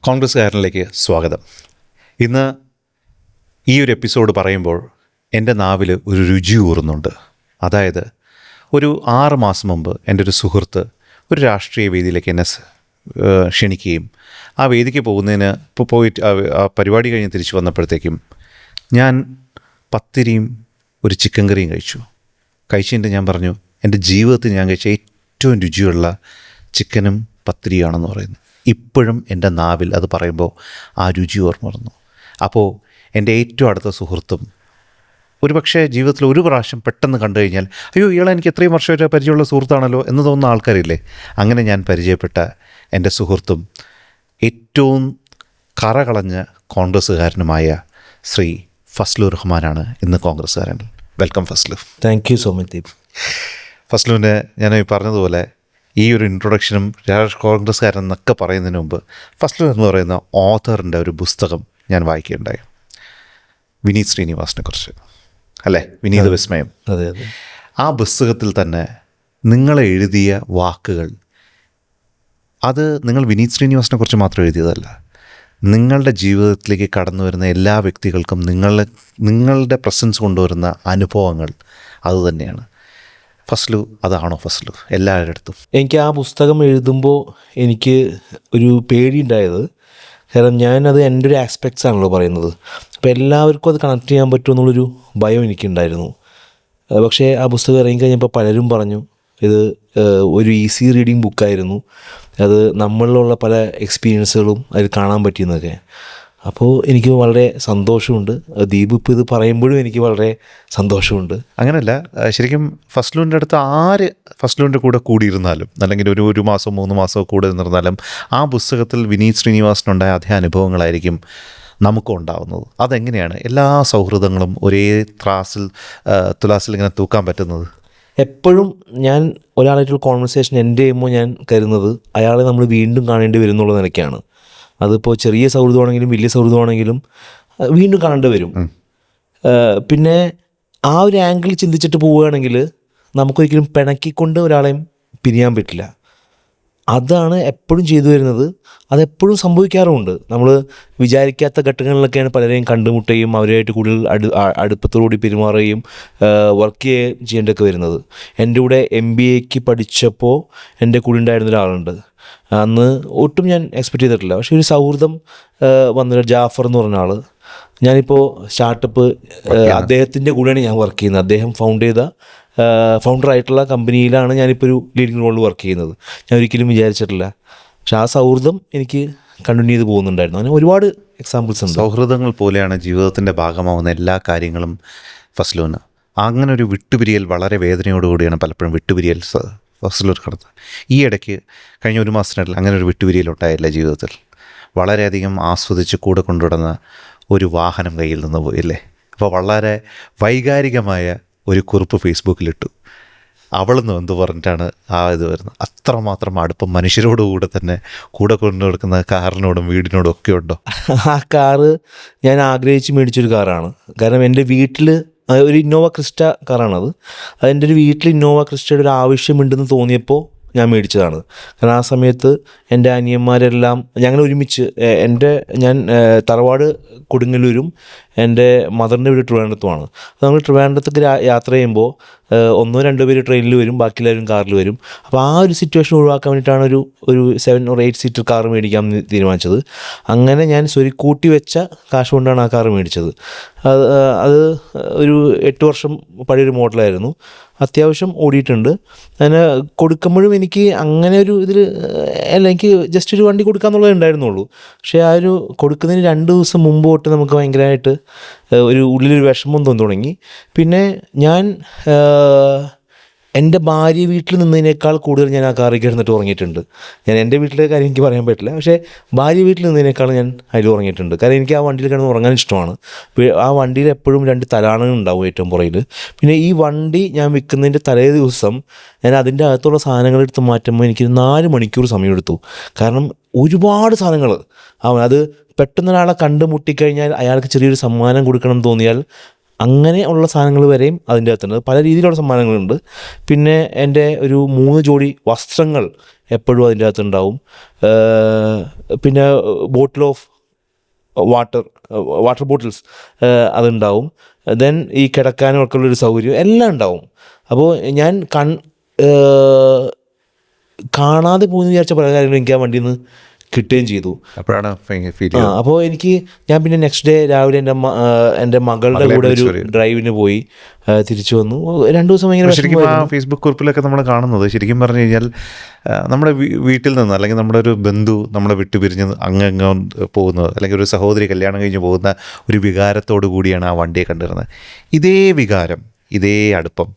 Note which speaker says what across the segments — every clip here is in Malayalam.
Speaker 1: കോൺഗ്രസ്സുകാരനിലേക്ക് സ്വാഗതം. ഇന്ന് ഈ ഒരു എപ്പിസോഡ് പറയുമ്പോൾ എൻ്റെ നാവിൽ ഒരു രുചി ഊറുന്നുണ്ട്. അതായത് ഒരു 6 മാസം മുമ്പ് എൻ്റെ ഒരു സുഹൃത്ത് ഒരു രാഷ്ട്രീയ വേദിയിലേക്ക് എന്നെ ക്ഷണിക്കുകയും ആ വേദിക്ക് പോകുന്നതിന് പോയിട്ട് ആ പരിപാടി കഴിഞ്ഞ് തിരിച്ചു വന്നപ്പോഴത്തേക്കും ഞാൻ പത്തിരിയും ഒരു ചിക്കൻ കറിയും കഴിച്ചിട്ട് ഞാൻ പറഞ്ഞു, എൻ്റെ ജീവിതത്തിൽ ഞാൻ കഴിച്ച ഏറ്റവും രുചിയുള്ള ചിക്കനും പത്തിരിയാണെന്ന് പറയുന്നു. ഇപ്പോഴും എൻ്റെ നാവിൽ അത് പറയുമ്പോൾ ആ രുചി ഓർമ്മ വന്നു. അപ്പോൾ എൻ്റെ ഏറ്റവും അടുത്ത സുഹൃത്തും ഒരുപക്ഷെ ജീവിതത്തിൽ ഒരു പ്രാവശ്യം പെട്ടെന്ന് കണ്ടു കഴിഞ്ഞാൽ അയ്യോ ഇയാളെ എനിക്ക് എത്രയും വർഷമായിട്ട് പരിചയമുള്ള സുഹൃത്താണല്ലോ എന്ന് തോന്നുന്ന ആൾക്കാരില്ലേ, അങ്ങനെ ഞാൻ പരിചയപ്പെട്ട എൻ്റെ സുഹൃത്തും ഏറ്റവും കറകളഞ്ഞ കോൺഗ്രസ്സുകാരനുമായ ശ്രീ ഫസ്ലു റഹ്മാനാണ് ഇന്ന് കോൺഗ്രസ്സുകാരൻ. Welcome Fazlu.
Speaker 2: Thank you so much Deep.
Speaker 1: ഫസ്ലുവിൻ്റെ ഞാൻ പറഞ്ഞതുപോലെ ഈ ഒരു ഇൻട്രൊഡക്ഷനും കോൺഗ്രസ്സുകാരൻ എന്നൊക്കെ പറയുന്നതിന് മുമ്പ് ഫസ്ലു എന്ന് പറയുന്ന ഓഥറിൻ്റെ ഒരു പുസ്തകം ഞാൻ വായിക്കുകയുണ്ടായി, വിനീത് ശ്രീനിവാസിനെ കുറിച്ച്, അല്ലേ, വിനീത വിസ്മയം.
Speaker 2: അതെ അതെ.
Speaker 1: ആ പുസ്തകത്തിൽ തന്നെ നിങ്ങൾ എഴുതിയ വാക്കുകൾ, അത് നിങ്ങൾ വിനീത് ശ്രീനിവാസിനെ കുറിച്ച് മാത്രം എഴുതിയതല്ല, നിങ്ങളുടെ ജീവിതത്തിലേക്ക് കടന്നു വരുന്ന എല്ലാ വ്യക്തികൾക്കും നിങ്ങളുടെ പ്രസൻസ് കൊണ്ടുവരുന്ന അനുഭവങ്ങൾ അതുതന്നെയാണ്. ഫസ്ലു അതാണോ ഫസ്ലു എല്ലാവരുടെ അടുത്തും?
Speaker 2: എനിക്ക് ആ പുസ്തകം എഴുതുമ്പോൾ എനിക്ക് ഒരു പേടിയുണ്ടായത്, കാരണം ഞാനത് എൻ്റെ ഒരു ആസ്പെക്ട്സ് ആണല്ലോ പറയുന്നത്, അപ്പോൾ എല്ലാവർക്കും അത് കണക്ട് ചെയ്യാൻ പറ്റുമെന്നുള്ളൊരു ഭയം എനിക്കുണ്ടായിരുന്നു. പക്ഷേ ആ പുസ്തകം ഇറങ്ങിക്കഴിഞ്ഞപ്പോൾ പലരും പറഞ്ഞു ഇത് ഒരു ഈസി റീഡിങ് ബുക്കായിരുന്നു, അത് നമ്മളിലുള്ള പല എക്സ്പീരിയൻസുകളും അതിൽ കാണാൻ പറ്റിയെന്നൊക്കെ. അപ്പോൾ എനിക്ക് വളരെ സന്തോഷമുണ്ട്. ദീപ് ഇപ്പോൾ ഇത് പറയുമ്പോഴും എനിക്ക് വളരെ സന്തോഷമുണ്ട്.
Speaker 1: അങ്ങനെയല്ല, ശരിക്കും ഫസ്ലുവിൻ്റെ അടുത്ത് ആര് ഫസ്ലുവിൻ്റെ കൂടെ കൂടിയിരുന്നാലും, അല്ലെങ്കിൽ ഒരു മാസം 3 മാസമോ കൂടെ നിന്നിരുന്നാലും ആ പുസ്തകത്തിൽ വിനീത് ശ്രീനിവാസനുണ്ടായ അതേ അനുഭവങ്ങളായിരിക്കും നമുക്കും ഉണ്ടാവുന്നത്. അതെങ്ങനെയാണ് എല്ലാ സൗഹൃദങ്ങളും ഒരേ തുലാസിൽ ഇങ്ങനെ തൂക്കാൻ പറ്റുന്നത്?
Speaker 2: എപ്പോഴും ഞാൻ ഒരാളായിട്ടുള്ള കോൺവെർസേഷൻ എൻ്റെ ചെയ്യുമ്പോൾ ഞാൻ കരുതുന്നത് അയാളെ നമ്മൾ വീണ്ടും കാണേണ്ടി വരുന്നുള്ള നിലയ്ക്കാണ്. അതിപ്പോൾ ചെറിയ സൗഹൃദമാണെങ്കിലും വലിയ സൗഹൃദമാണെങ്കിലും വീണ്ടും കാണേണ്ടി വരും. പിന്നെ ആ ഒരു ആംഗിൾ ചിന്തിച്ചിട്ട് പോവുകയാണെങ്കിൽ നമുക്കൊരിക്കലും പിണക്കിക്കൊണ്ട് ഒരാളെയും പിരിയാൻ പറ്റില്ല. അതാണ് എപ്പോഴും ചെയ്തു വരുന്നത്, അതെപ്പോഴും സംഭവിക്കാറുമുണ്ട്. നമ്മൾ വിചാരിക്കാത്ത ഘട്ടങ്ങളിലൊക്കെയാണ് പലരെയും കണ്ടുമുട്ടുകയും അവരുമായിട്ട് കൂടുതൽ അടുപ്പത്തോടുകൂടി പെരുമാറുകയും വർക്ക് ചെയ്യേണ്ടതൊക്കെ വരുന്നത്. എൻ്റെ കൂടെ MBAക്ക് പഠിച്ചപ്പോൾ എൻ്റെ കൂടെ ഉണ്ടായിരുന്ന ഒരാളുണ്ട്. അന്ന് ഒട്ടും ഞാൻ എക്സ്പെക്റ്റ് ചെയ്തിട്ടില്ല, പക്ഷേ ഒരു സൗഹൃദം വന്നൊരു ജാഫർ എന്ന് പറഞ്ഞ ആൾ, ഞാനിപ്പോൾ സ്റ്റാർട്ടപ്പ് അദ്ദേഹത്തിൻ്റെ കൂടെയാണ് ഞാൻ വർക്ക് ചെയ്യുന്നത്. അദ്ദേഹം ഫൗണ്ടറായിട്ടുള്ള കമ്പനിയിലാണ് ഞാനിപ്പോൾ ഒരു ലീഡിങ് റോളിൽ വർക്ക് ചെയ്യുന്നത്. ഞാൻ ഒരിക്കലും വിചാരിച്ചിട്ടില്ല, പക്ഷെ ആ സൗഹൃദം എനിക്ക് കണ്ടിന്യൂ ചെയ്ത് പോകുന്നുണ്ടായിരുന്നു. അങ്ങനെ ഒരുപാട് എക്സാമ്പിൾസ് ഉണ്ട്.
Speaker 1: സൗഹൃദങ്ങൾ പോലെയാണ് ജീവിതത്തിൻ്റെ ഭാഗമാവുന്ന എല്ലാ കാര്യങ്ങളും ഫസ്ലുവിന്. അങ്ങനെ ഒരു വിട്ടുപിരിയൽ വളരെ വേദനയോടുകൂടിയാണ് പലപ്പോഴും വിട്ടുപിരിയൽ ഫസ്ലു കടത്ത്. ഈ ഇടയ്ക്ക് കഴിഞ്ഞ 1 മാസത്തിനിടയിൽ അങ്ങനെ ഒരു വിട്ടുപിരിയൽ ഉണ്ടായില്ല ജീവിതത്തിൽ. വളരെയധികം ആസ്വദിച്ച് കൂടെ കൊണ്ടുവിടുന്ന ഒരു വാഹനം കയ്യിൽ നിന്ന് പോയില്ലേ. അപ്പോൾ വളരെ വൈകാരികമായ ഒരു കുറിപ്പ് ഫേസ്ബുക്കിലിട്ടു. അവളെന്ന് എന്ത് പറഞ്ഞിട്ടാണ് ആ ഇത് വരുന്നത്. അത്രമാത്രം അടുപ്പം മനുഷ്യരോടുകൂടെ തന്നെ കൂടെ കൊണ്ടു കൊടുക്കുന്ന കാറിനോടും വീടിനോടും ഒക്കെ ഉണ്ടോ?
Speaker 2: ആ കാറ് ഞാൻ ആഗ്രഹിച്ച് മേടിച്ചൊരു കാറാണ്. കാരണം എൻ്റെ വീട്ടിൽ ഒരു ഇന്നോവ ക്രിസ്റ്റ കാറാണത്. അതെൻ്റെ ഒരു വീട്ടിൽ ഇന്നോവ ക്രിസ്റ്റയുടെ ഒരു ആവശ്യമുണ്ടെന്ന് തോന്നിയപ്പോൾ ഞാൻ മേടിച്ചതാണ്. കാരണം ആ സമയത്ത് എൻ്റെ അനിയന്മാരെല്ലാം ഞങ്ങൾ ഒരുമിച്ച് ഞാൻ തറവാട് കൊടുങ്ങല്ലൂരും എൻ്റെ മദറിൻ്റെ വീട് ട്രിവാൻഡ്രത്തുമാണ്. അപ്പോൾ നമ്മൾ ട്രിവാൻഡ്രത്തേക്ക് യാത്ര ചെയ്യുമ്പോൾ 1-2 പേര് ട്രെയിനിൽ വരും, ബാക്കി എല്ലാവരും കാറിൽ വരും. അപ്പോൾ ആ ഒരു സിറ്റുവേഷൻ ഒഴിവാക്കാൻ വേണ്ടിയിട്ടാണ് ഒരു 7 or 8 സീറ്റർ കാർ മേടിക്കാൻ തീരുമാനിച്ചത്. അങ്ങനെ ഞാൻ സ്വരുക്കൂട്ടി വെച്ച കാശ് കൊണ്ടാണ് ആ കാർ മേടിച്ചത്. അത് ഒരു 8 വർഷം പഴയൊരു മോഡലായിരുന്നു. അത്യാവശ്യം ഓടിയിട്ടുണ്ട്. അങ്ങനെ കൊടുക്കുമ്പോഴും എനിക്ക് അങ്ങനെ ഒരു എനിക്ക് ജസ്റ്റ് ഒരു വണ്ടി കൊടുക്കാന്നുള്ളതേ ഉണ്ടായിരുന്നുള്ളൂ. പക്ഷേ ആ ഒരു കൊടുക്കുന്നതിന് 2 ദിവസം മുമ്പ് തൊട്ട് നമുക്ക് ഭയങ്കരമായിട്ട് ഒരു ഉള്ളിലൊരു വിഷമം തോന്നി തുടങ്ങി. പിന്നെ ഞാൻ എൻ്റെ ഭാര്യ വീട്ടിൽ നിന്നതിനേക്കാൾ കൂടുതൽ ഞാൻ ആ കാറിൽ കിടന്നിട്ട് ഉറങ്ങിയിട്ടുണ്ട്. ഞാൻ എൻ്റെ വീട്ടിലെ കാര്യം എനിക്ക് പറയാൻ പറ്റില്ല, പക്ഷേ ഭാര്യ വീട്ടിൽ നിന്നതിനേക്കാൾ ഞാൻ അതിൽ ഉറങ്ങിയിട്ടുണ്ട്. കാരണം എനിക്ക് ആ വണ്ടിയിൽ കിടന്ന് ഉറങ്ങാൻ ഇഷ്ടമാണ്. ആ വണ്ടിയിൽ എപ്പോഴും 2 തലാണുകൾ ഉണ്ടാവും ഏറ്റവും പുറകിൽ. പിന്നെ ഈ വണ്ടി ഞാൻ വിൽക്കുന്നതിൻ്റെ തലേ ദിവസം ഞാൻ അതിൻ്റെ അകത്തുള്ള സാധനങ്ങൾ എടുത്ത് മാറ്റുമ്പോൾ എനിക്ക് 4 മണിക്കൂർ സമയമെടുത്തു. കാരണം ഒരുപാട് സാധനങ്ങൾ അത് പെട്ടെന്നൊരാളെ കണ്ടുമുട്ടിക്കഴിഞ്ഞാൽ അയാൾക്ക് ചെറിയൊരു സമ്മാനം കൊടുക്കണം എന്ന് തോന്നിയാൽ അങ്ങനെ ഉള്ള സാധനങ്ങൾ വരെയും അതിൻ്റെ അകത്തുണ്ട്. പല രീതിയിലുള്ള സമ്മാനങ്ങളുണ്ട്. പിന്നെ എൻ്റെ ഒരു 3 ജോഡി വസ്ത്രങ്ങൾ എപ്പോഴും അതിൻ്റെ അകത്തുണ്ടാവും. പിന്നെ ബോട്ടിൽ ഓഫ് വാട്ടർ ബോട്ടിൽസ് അതുണ്ടാവും. ദെൻ ഈ കിടക്കാനും ഒക്കെ ഉള്ളൊരു സൗകര്യം എല്ലാം ഉണ്ടാവും. അപ്പോൾ ഞാൻ കാണാതെ പോകുന്ന വിചാരിച്ച പല കാര്യങ്ങളും എനിക്ക് ആ വണ്ടിയിൽ നിന്ന് കിട്ടുകയും ചെയ്തു.
Speaker 1: അപ്പോഴാണ് ഫീൽ
Speaker 2: അപ്പോൾ ഞാൻ പിന്നെ നെക്സ്റ്റ് ഡേ രാവിലെ എൻ്റെ മകളുടെ കൂടെ ഒരു ഡ്രൈവിന് പോയി തിരിച്ചു വന്നു. 2 ദിവസം ഭയങ്കര
Speaker 1: ശരിക്കും ആ ഫേസ്ബുക്ക് കുറിപ്പിലൊക്കെ നമ്മൾ കാണുന്നത് ശരിക്കും പറഞ്ഞു കഴിഞ്ഞാൽ നമ്മുടെ വീട്ടിൽ നിന്ന് അല്ലെങ്കിൽ നമ്മുടെ ഒരു ബന്ധു നമ്മളെ വിട്ടുപിരിഞ്ഞ് അങ്ങ് പോകുന്നത്, അല്ലെങ്കിൽ ഒരു സഹോദരി കല്യാണം കഴിഞ്ഞ് പോകുന്ന ഒരു വികാരത്തോടു കൂടിയാണ് ആ വണ്ടിയെ കണ്ടിരുന്നത്. ഇതേ വികാരം, ഇതേ അടുപ്പം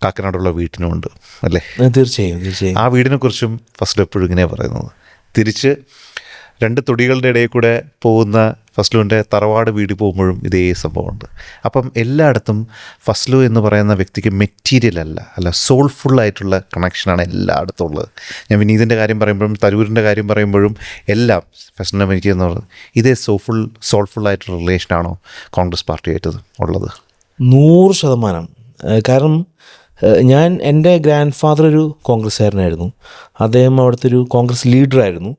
Speaker 1: കാക്കനാടുള്ള വീട്ടിനുമുണ്ട് അല്ലേ?
Speaker 2: തീർച്ചയായും.
Speaker 1: ആ വീടിനെക്കുറിച്ചും ഫസ്റ്റിൽ എപ്പോഴും ഇങ്ങനെ പറയുന്നത്, തിരിച്ച് 2 തൊടികളുടെ ഇടയിൽ കൂടെ പോകുന്ന ഫസ്ലുവിൻ്റെ തറവാട് വീട് പോകുമ്പോഴും ഇതേ സംഭവമുണ്ട്. അപ്പം എല്ലായിടത്തും ഫസ്ലു എന്ന് പറയുന്ന വ്യക്തിക്ക് മെറ്റീരിയൽ അല്ല സോൾഫുള്ളായിട്ടുള്ള കണക്ഷനാണ് എല്ലായിടത്തും ഉള്ളത്. ഞാൻ വിനീതിൻ്റെ കാര്യം പറയുമ്പോഴും തരൂരിൻ്റെ കാര്യം പറയുമ്പോഴും എല്ലാം ഫസ്ലിനെ എനിക്ക് എന്ന് പറയുന്നത് ഇതേ സോൾഫുള്ളായിട്ടുള്ള റിലേഷനാണോ കോൺഗ്രസ് പാർട്ടിയായിട്ട് ഉള്ളത്?
Speaker 2: 100%. കാരണം എൻ്റെ ഗ്രാൻഡ് ഫാദർ ഒരു കോൺഗ്രസ്സുകാരനായിരുന്നു. അദ്ദേഹം അവിടുത്തെ ഒരു കോൺഗ്രസ് ലീഡറായിരുന്നു.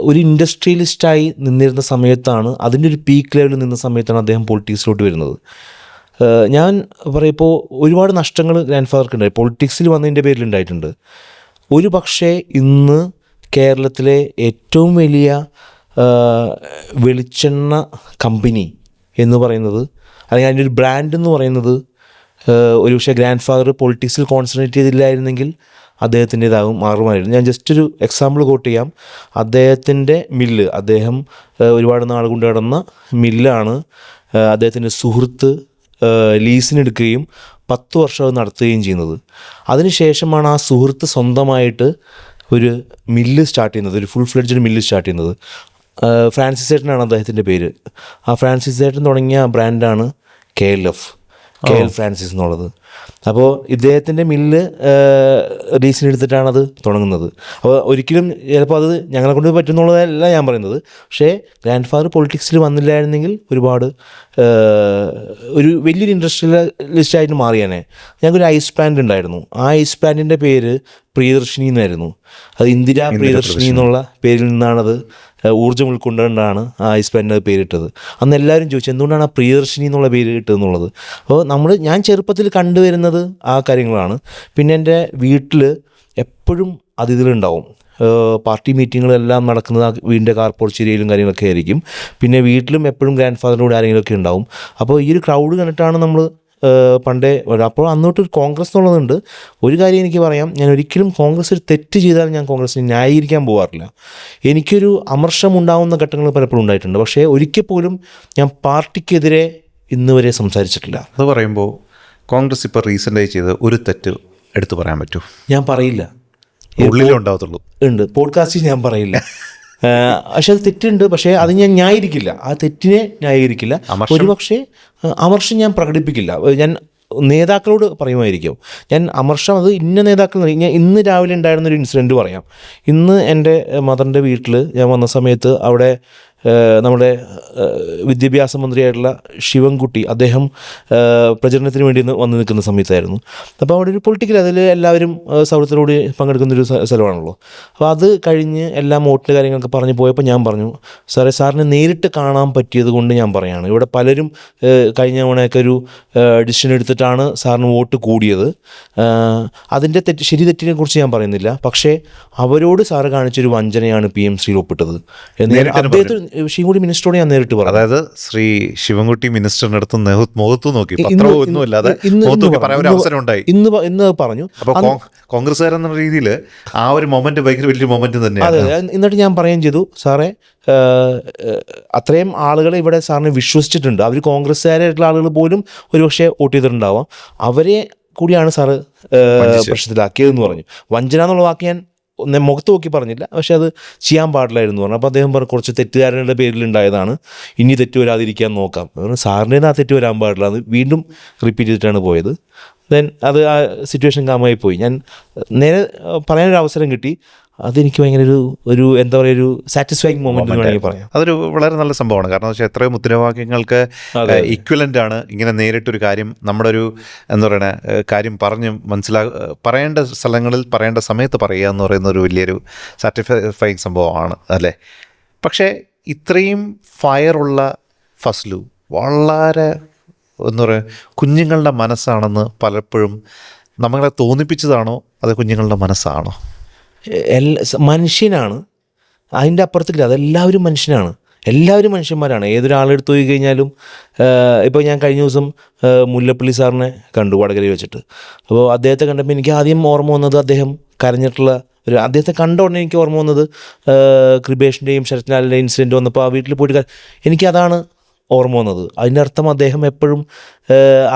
Speaker 2: ഒരു ഇൻഡസ്ട്രിയലിസ്റ്റായി നിന്നിരുന്ന സമയത്താണ്, അതിൻ്റെ ഒരു പീക്ക് ലെവലിൽ നിന്ന സമയത്താണ് അദ്ദേഹം പൊളിറ്റിക്സിലോട്ട് വരുന്നത്. ഞാൻ പറയുമ്പോൾ ഒരുപാട് നഷ്ടങ്ങൾ ഗ്രാൻഡ് ഫാദർക്ക് ഉണ്ടായി, പൊളിറ്റിക്സിൽ വന്നതിൻ്റെ പേരിലുണ്ടായിട്ടുണ്ട്. ഒരു പക്ഷേ ഇന്ന് കേരളത്തിലെ ഏറ്റവും വലിയ വെളിച്ചെണ്ണ കമ്പനി എന്ന് പറയുന്നത്, അല്ലെങ്കിൽ അതിൻ്റെ ഒരു ബ്രാൻഡ് എന്ന് പറയുന്നത്, ഒരു പക്ഷേ ഗ്രാൻഡ് ഫാദർ പൊളിറ്റിക്സിൽ കോൺസെൻട്രേറ്റ് ചെയ്തില്ലായിരുന്നെങ്കിൽ അദ്ദേഹത്തിൻ്റേതാകും മാറുമായിരുന്നു. ഞാൻ ജസ്റ്റ് ഒരു എക്സാമ്പിൾ കോട്ട് ചെയ്യാം. അദ്ദേഹത്തിൻ്റെ മില്ല്, അദ്ദേഹം ഒരുപാട് നാൾ കൊണ്ട് കിടന്ന മില്ലാണ് അദ്ദേഹത്തിൻ്റെ സുഹൃത്ത് ലീസിനെടുക്കുകയും 10 വർഷം അത് നടത്തുകയും ചെയ്യുന്നത്. അതിനുശേഷമാണ് ആ സുഹൃത്ത് സ്വന്തമായിട്ട് ഒരു മില്ല് സ്റ്റാർട്ട് ചെയ്യുന്നത്, ഒരു ഫുൾ ഫ്ലെഡ്ജഡ് മില്ല് സ്റ്റാർട്ട് ചെയ്യുന്നത്. ഫ്രാൻസിസ് ഏട്ടനാണ് അദ്ദേഹത്തിൻ്റെ പേര്. ആ ഫ്രാൻസിസ് ഏട്ടൻ തുടങ്ങിയ ബ്രാൻഡാണ് KLF, KL ഫ്രാൻസിസ് എന്നുള്ളത്. അപ്പോൾ ഇദ്ദേഹത്തിൻ്റെ മില്ല് ലീസിനെടുത്തിട്ടാണ് അത് തുടങ്ങുന്നത്. അപ്പോൾ ഒരിക്കലും ചിലപ്പോൾ അത് ഞങ്ങളെ കൊണ്ട് പറ്റുന്നുള്ളതല്ല ഞാൻ പറയുന്നത്. പക്ഷേ ഗ്രാൻഡ് ഫാദർ പൊളിറ്റിക്സിൽ വന്നില്ലായിരുന്നെങ്കിൽ ഒരുപാട് ഒരു വലിയൊരു ഇൻഡസ്ട്രിയലിസ്റ്റായിട്ട് മാറിയാനേ. ഞങ്ങൾക്കൊരു ഐസ് പ്ലാന്റ് ഉണ്ടായിരുന്നു. ആ ഐസ് പ്ലാന്റിൻ്റെ പേര് പ്രിയദർശിനി എന്നായിരുന്നു. അത് ഇന്ദിരാ പ്രിയദർശിനി എന്നുള്ള പേരിൽ നിന്നാണത് ഊർജ്ജം ഉൾക്കൊണ്ടുകൊണ്ടാണ് ആ ഐസ് പ്ലാന്റിന് പേരിട്ടത്. അന്ന് എല്ലാവരും ചോദിച്ചു എന്തുകൊണ്ടാണ് ആ പ്രിയദർശിനി എന്നുള്ള പേര് കിട്ടുന്നുള്ളത്. അപ്പോൾ ഞാൻ ചെറുപ്പത്തിൽ കണ്ടുവരുന്നത് ആ കാര്യങ്ങളാണ്. പിന്നെ എൻ്റെ വീട്ടിൽ എപ്പോഴും അതിഥികളുണ്ടാവും. പാർട്ടി മീറ്റിങ്ങുകളെല്ലാം നടക്കുന്നത് ആ വീടിൻ്റെ കാർപ്പോർച്ചിരിയിലും കാര്യങ്ങളൊക്കെ ആയിരിക്കും. പിന്നെ വീട്ടിലും എപ്പോഴും ഗ്രാൻഡ് ഫാദറിൻ്റെ കൂടെ ആരെങ്കിലുമൊക്കെ ഉണ്ടാവും. അപ്പോൾ ഈ ഒരു ക്രൗഡ് കണ്ടിട്ടാണ് നമ്മൾ പണ്ടേ. അപ്പോൾ അന്നോട്ട് കോൺഗ്രസ് എന്നുള്ളതുണ്ട്. ഒരു കാര്യം എനിക്ക് പറയാം, ഞാൻ ഒരിക്കലും കോൺഗ്രസ് ഒരു തെറ്റ് ചെയ്താൽ ഞാൻ കോൺഗ്രസിനെ ന്യായീകരിക്കാൻ പോകാറില്ല. എനിക്കൊരു അമർഷം ഉണ്ടാകുന്ന ഘട്ടങ്ങൾ പലപ്പോഴും ഉണ്ടായിട്ടുണ്ട്. പക്ഷേ ഒരിക്കൽ പോലും ഞാൻ പാർട്ടിക്കെതിരെ ഇന്ന് വരെ സംസാരിച്ചിട്ടില്ല.
Speaker 1: അത് പറയുമ്പോൾ കോൺഗ്രസ് ഇപ്പോൾ റീസെൻ്റായി ചെയ്ത് ഒരു തെറ്റ് എടുത്തു പറയാൻ പറ്റുമോ?
Speaker 2: ഞാൻ പറയില്ല.
Speaker 1: ഉള്ളിലേ ഉണ്ടാവത്തുള്ളൂ.
Speaker 2: ഉണ്ട്, പോഡ്കാസ്റ്റിൽ ഞാൻ പറയില്ല. പക്ഷെ അത് തെറ്റുണ്ട്. പക്ഷേ അത് ഞാൻ ന്യായീകരിക്കില്ല, ആ തെറ്റിനെ ന്യായീകരിക്കില്ല. ഒരുപക്ഷെ അമർഷം ഞാൻ പ്രകടിപ്പിക്കില്ല. ഞാൻ നേതാക്കളോട് പറയുമായിരിക്കും. ഞാൻ അമർഷം അത് ഇന്ന നേതാക്കൾ. ഞാൻ ഇന്ന് രാവിലെ ഉണ്ടായിരുന്നൊരു ഇൻസിഡൻറ്റ് പറയാം. ഇന്ന് എൻ്റെ മദറിൻ്റെ വീട്ടിൽ ഞാൻ വന്ന സമയത്ത് അവിടെ നമ്മുടെ വിദ്യാഭ്യാസ മന്ത്രിയായിട്ടുള്ള ശിവൻകുട്ടി, അദ്ദേഹം പ്രചരണത്തിന് വേണ്ടി വന്ന് നിൽക്കുന്ന സമയത്തായിരുന്നു. അപ്പോൾ അവിടെ ഒരു പൊളിറ്റിക്കൽ, അതിൽ എല്ലാവരും സൗഹൃദത്തോട് പങ്കെടുക്കുന്നൊരു സ്ഥലമാണല്ലോ. അപ്പോൾ അത് കഴിഞ്ഞ് എല്ലാം വോട്ടിൻ്റെ കാര്യങ്ങളൊക്കെ പറഞ്ഞ് പോയപ്പോൾ ഞാൻ പറഞ്ഞു, സാറിനെ നേരിട്ട് കാണാൻ പറ്റിയത് കൊണ്ട് ഞാൻ പറയുകയാണ്, ഇവിടെ പലരും കഴിഞ്ഞ തവണയൊക്കെ ഒരു ഡിസിഷൻ എടുത്തിട്ടാണ് സാറിന് വോട്ട് കൂടിയത്. അതിൻ്റെ ശരി തെറ്റിനെ കുറിച്ച് ഞാൻ പറയുന്നില്ല. പക്ഷേ അവരോട് സാറ് കാണിച്ചൊരു വഞ്ചനയാണ് PMCയിൽ ഒപ്പിട്ടത് എന്ന് അദ്ദേഹത്തിന് ശിവൻകുട്ടി മിനിസ്റ്ററോട് ഞാൻ നേരിട്ട് പറഞ്ഞു.
Speaker 1: അതായത് ശ്രീ ശിവൻകുട്ടി മിനിസ്റ്ററിന്റെ അടുത്ത് മുഖത്ത് നോക്കി, പത്രമൊന്നും ഇല്ലാതെ പറയാൻ ഒരു അവസരം ഉണ്ടായി.
Speaker 2: ഇന്ന് പറഞ്ഞു.
Speaker 1: അപ്പോൾ കോൺഗ്രസ്സുകാരെന്ന രീതിയിൽ ആ ഒരു മൊമെന്റ് ഭയങ്കര വലിയ മൊമെന്റ് തന്നെയാണ്.
Speaker 2: അതെ. എന്നിട്ട് ഞാൻ പറയുകയും ചെയ്തു, സാറേ അത്രയും ആളുകൾ ഇവിടെ സാറിനെ വിശ്വസിച്ചിട്ടുണ്ട്. അവർ കോൺഗ്രസ്സുകാരായിട്ടുള്ള ആളുകൾ പോലും ഒരുപക്ഷെ വോട്ട് ചെയ്തിട്ടുണ്ടാവാം. അവരെ കൂടിയാണ് സാറ് പ്രശ്നത്തിലാക്കിയതെന്ന് പറഞ്ഞു. വഞ്ചന എന്നുള്ള വാക്ക് ഞാൻ മുഖത്ത് നോക്കി പറഞ്ഞില്ല, പക്ഷെ അത് ചെയ്യാൻ പാടില്ലായിരുന്നു പറഞ്ഞു. അപ്പോൾ അദ്ദേഹം പറഞ്ഞു, കുറച്ച് തെറ്റുകാരൻ്റെ പേരിലുണ്ടായതാണ്, ഇനി തെറ്റ് വരാതിരിക്കാൻ നോക്കാം. സാറിൻ്റെ ആ തെറ്റ് വരാൻ പാടില്ല. അത് വീണ്ടും റിപ്പീറ്റ് ചെയ്തിട്ടാണ് പോയത്. ദെൻ അത് ആ സിറ്റുവേഷൻ കാമായി പോയി. ഞാൻ നേരെ പറയാനൊരു അവസരം കിട്ടി. അതെനിക്ക് ഭയങ്കര ഒരു എന്താ പറയുക, ഒരു സാറ്റിസ്ഫൈങ് മൊമെന്റ് എന്ന് വേണമെങ്കിൽ പറയാം.
Speaker 1: അതൊരു വളരെ നല്ല സംഭവമാണ്. കാരണം വെച്ചാൽ എത്രയോ മുദ്രാവാക്യങ്ങൾക്ക് ഇക്വലൻ്റ് ആണ് ഇങ്ങനെ നേരിട്ടൊരു കാര്യം, നമ്മുടെ ഒരു എന്താ പറയുക കാര്യം പറഞ്ഞ് പറയേണ്ട സ്ഥലങ്ങളിൽ പറയേണ്ട സമയത്ത് പറയുക എന്ന് പറയുന്ന ഒരു വലിയൊരു സാറ്റിസ്ഫൈങ് സംഭവമാണ് അല്ലേ. പക്ഷേ ഇത്രയും ഫയറുള്ള ഫസ്ലു വളരെ എന്താ പറയുക കുഞ്ഞുങ്ങളുടെ മനസ്സാണെന്ന് പലപ്പോഴും നമ്മളെ തോന്നിപ്പിച്ചതാണോ അത് കുഞ്ഞുങ്ങളുടെ മനസ്സാണോ?
Speaker 2: മനുഷ്യനാണ്, അതിൻ്റെ അപ്പുറത്തേക്കില്ല. അതെല്ലാവരും മനുഷ്യനാണ്, എല്ലാവരും മനുഷ്യന്മാരാണ്. ഏതൊരാളെടുത്ത് പോയി കഴിഞ്ഞാലും ഇപ്പോൾ ഞാൻ കഴിഞ്ഞ ദിവസം മുല്ലപ്പള്ളി സാറിനെ കണ്ടു വടകരയിൽ വെച്ചിട്ട്. അപ്പോൾ അദ്ദേഹത്തെ കണ്ടപ്പോൾ എനിക്ക് ആദ്യം ഓർമ്മ വന്നത് അദ്ദേഹം കരഞ്ഞിട്ടുള്ള അദ്ദേഹത്തെ കണ്ട ഉടനെ എനിക്ക് ഓർമ്മ വന്നത് കൃപേഷിൻ്റെയും ശരത്ലാലിൻ്റെയും ഇൻസിഡൻറ്റ് വന്നപ്പോൾ ആ വീട്ടിൽ പോയിട്ട് എനിക്കതാണ് ഓർമ്മ വന്നത്. അതിൻ്റെ അർത്ഥം അദ്ദേഹം എപ്പോഴും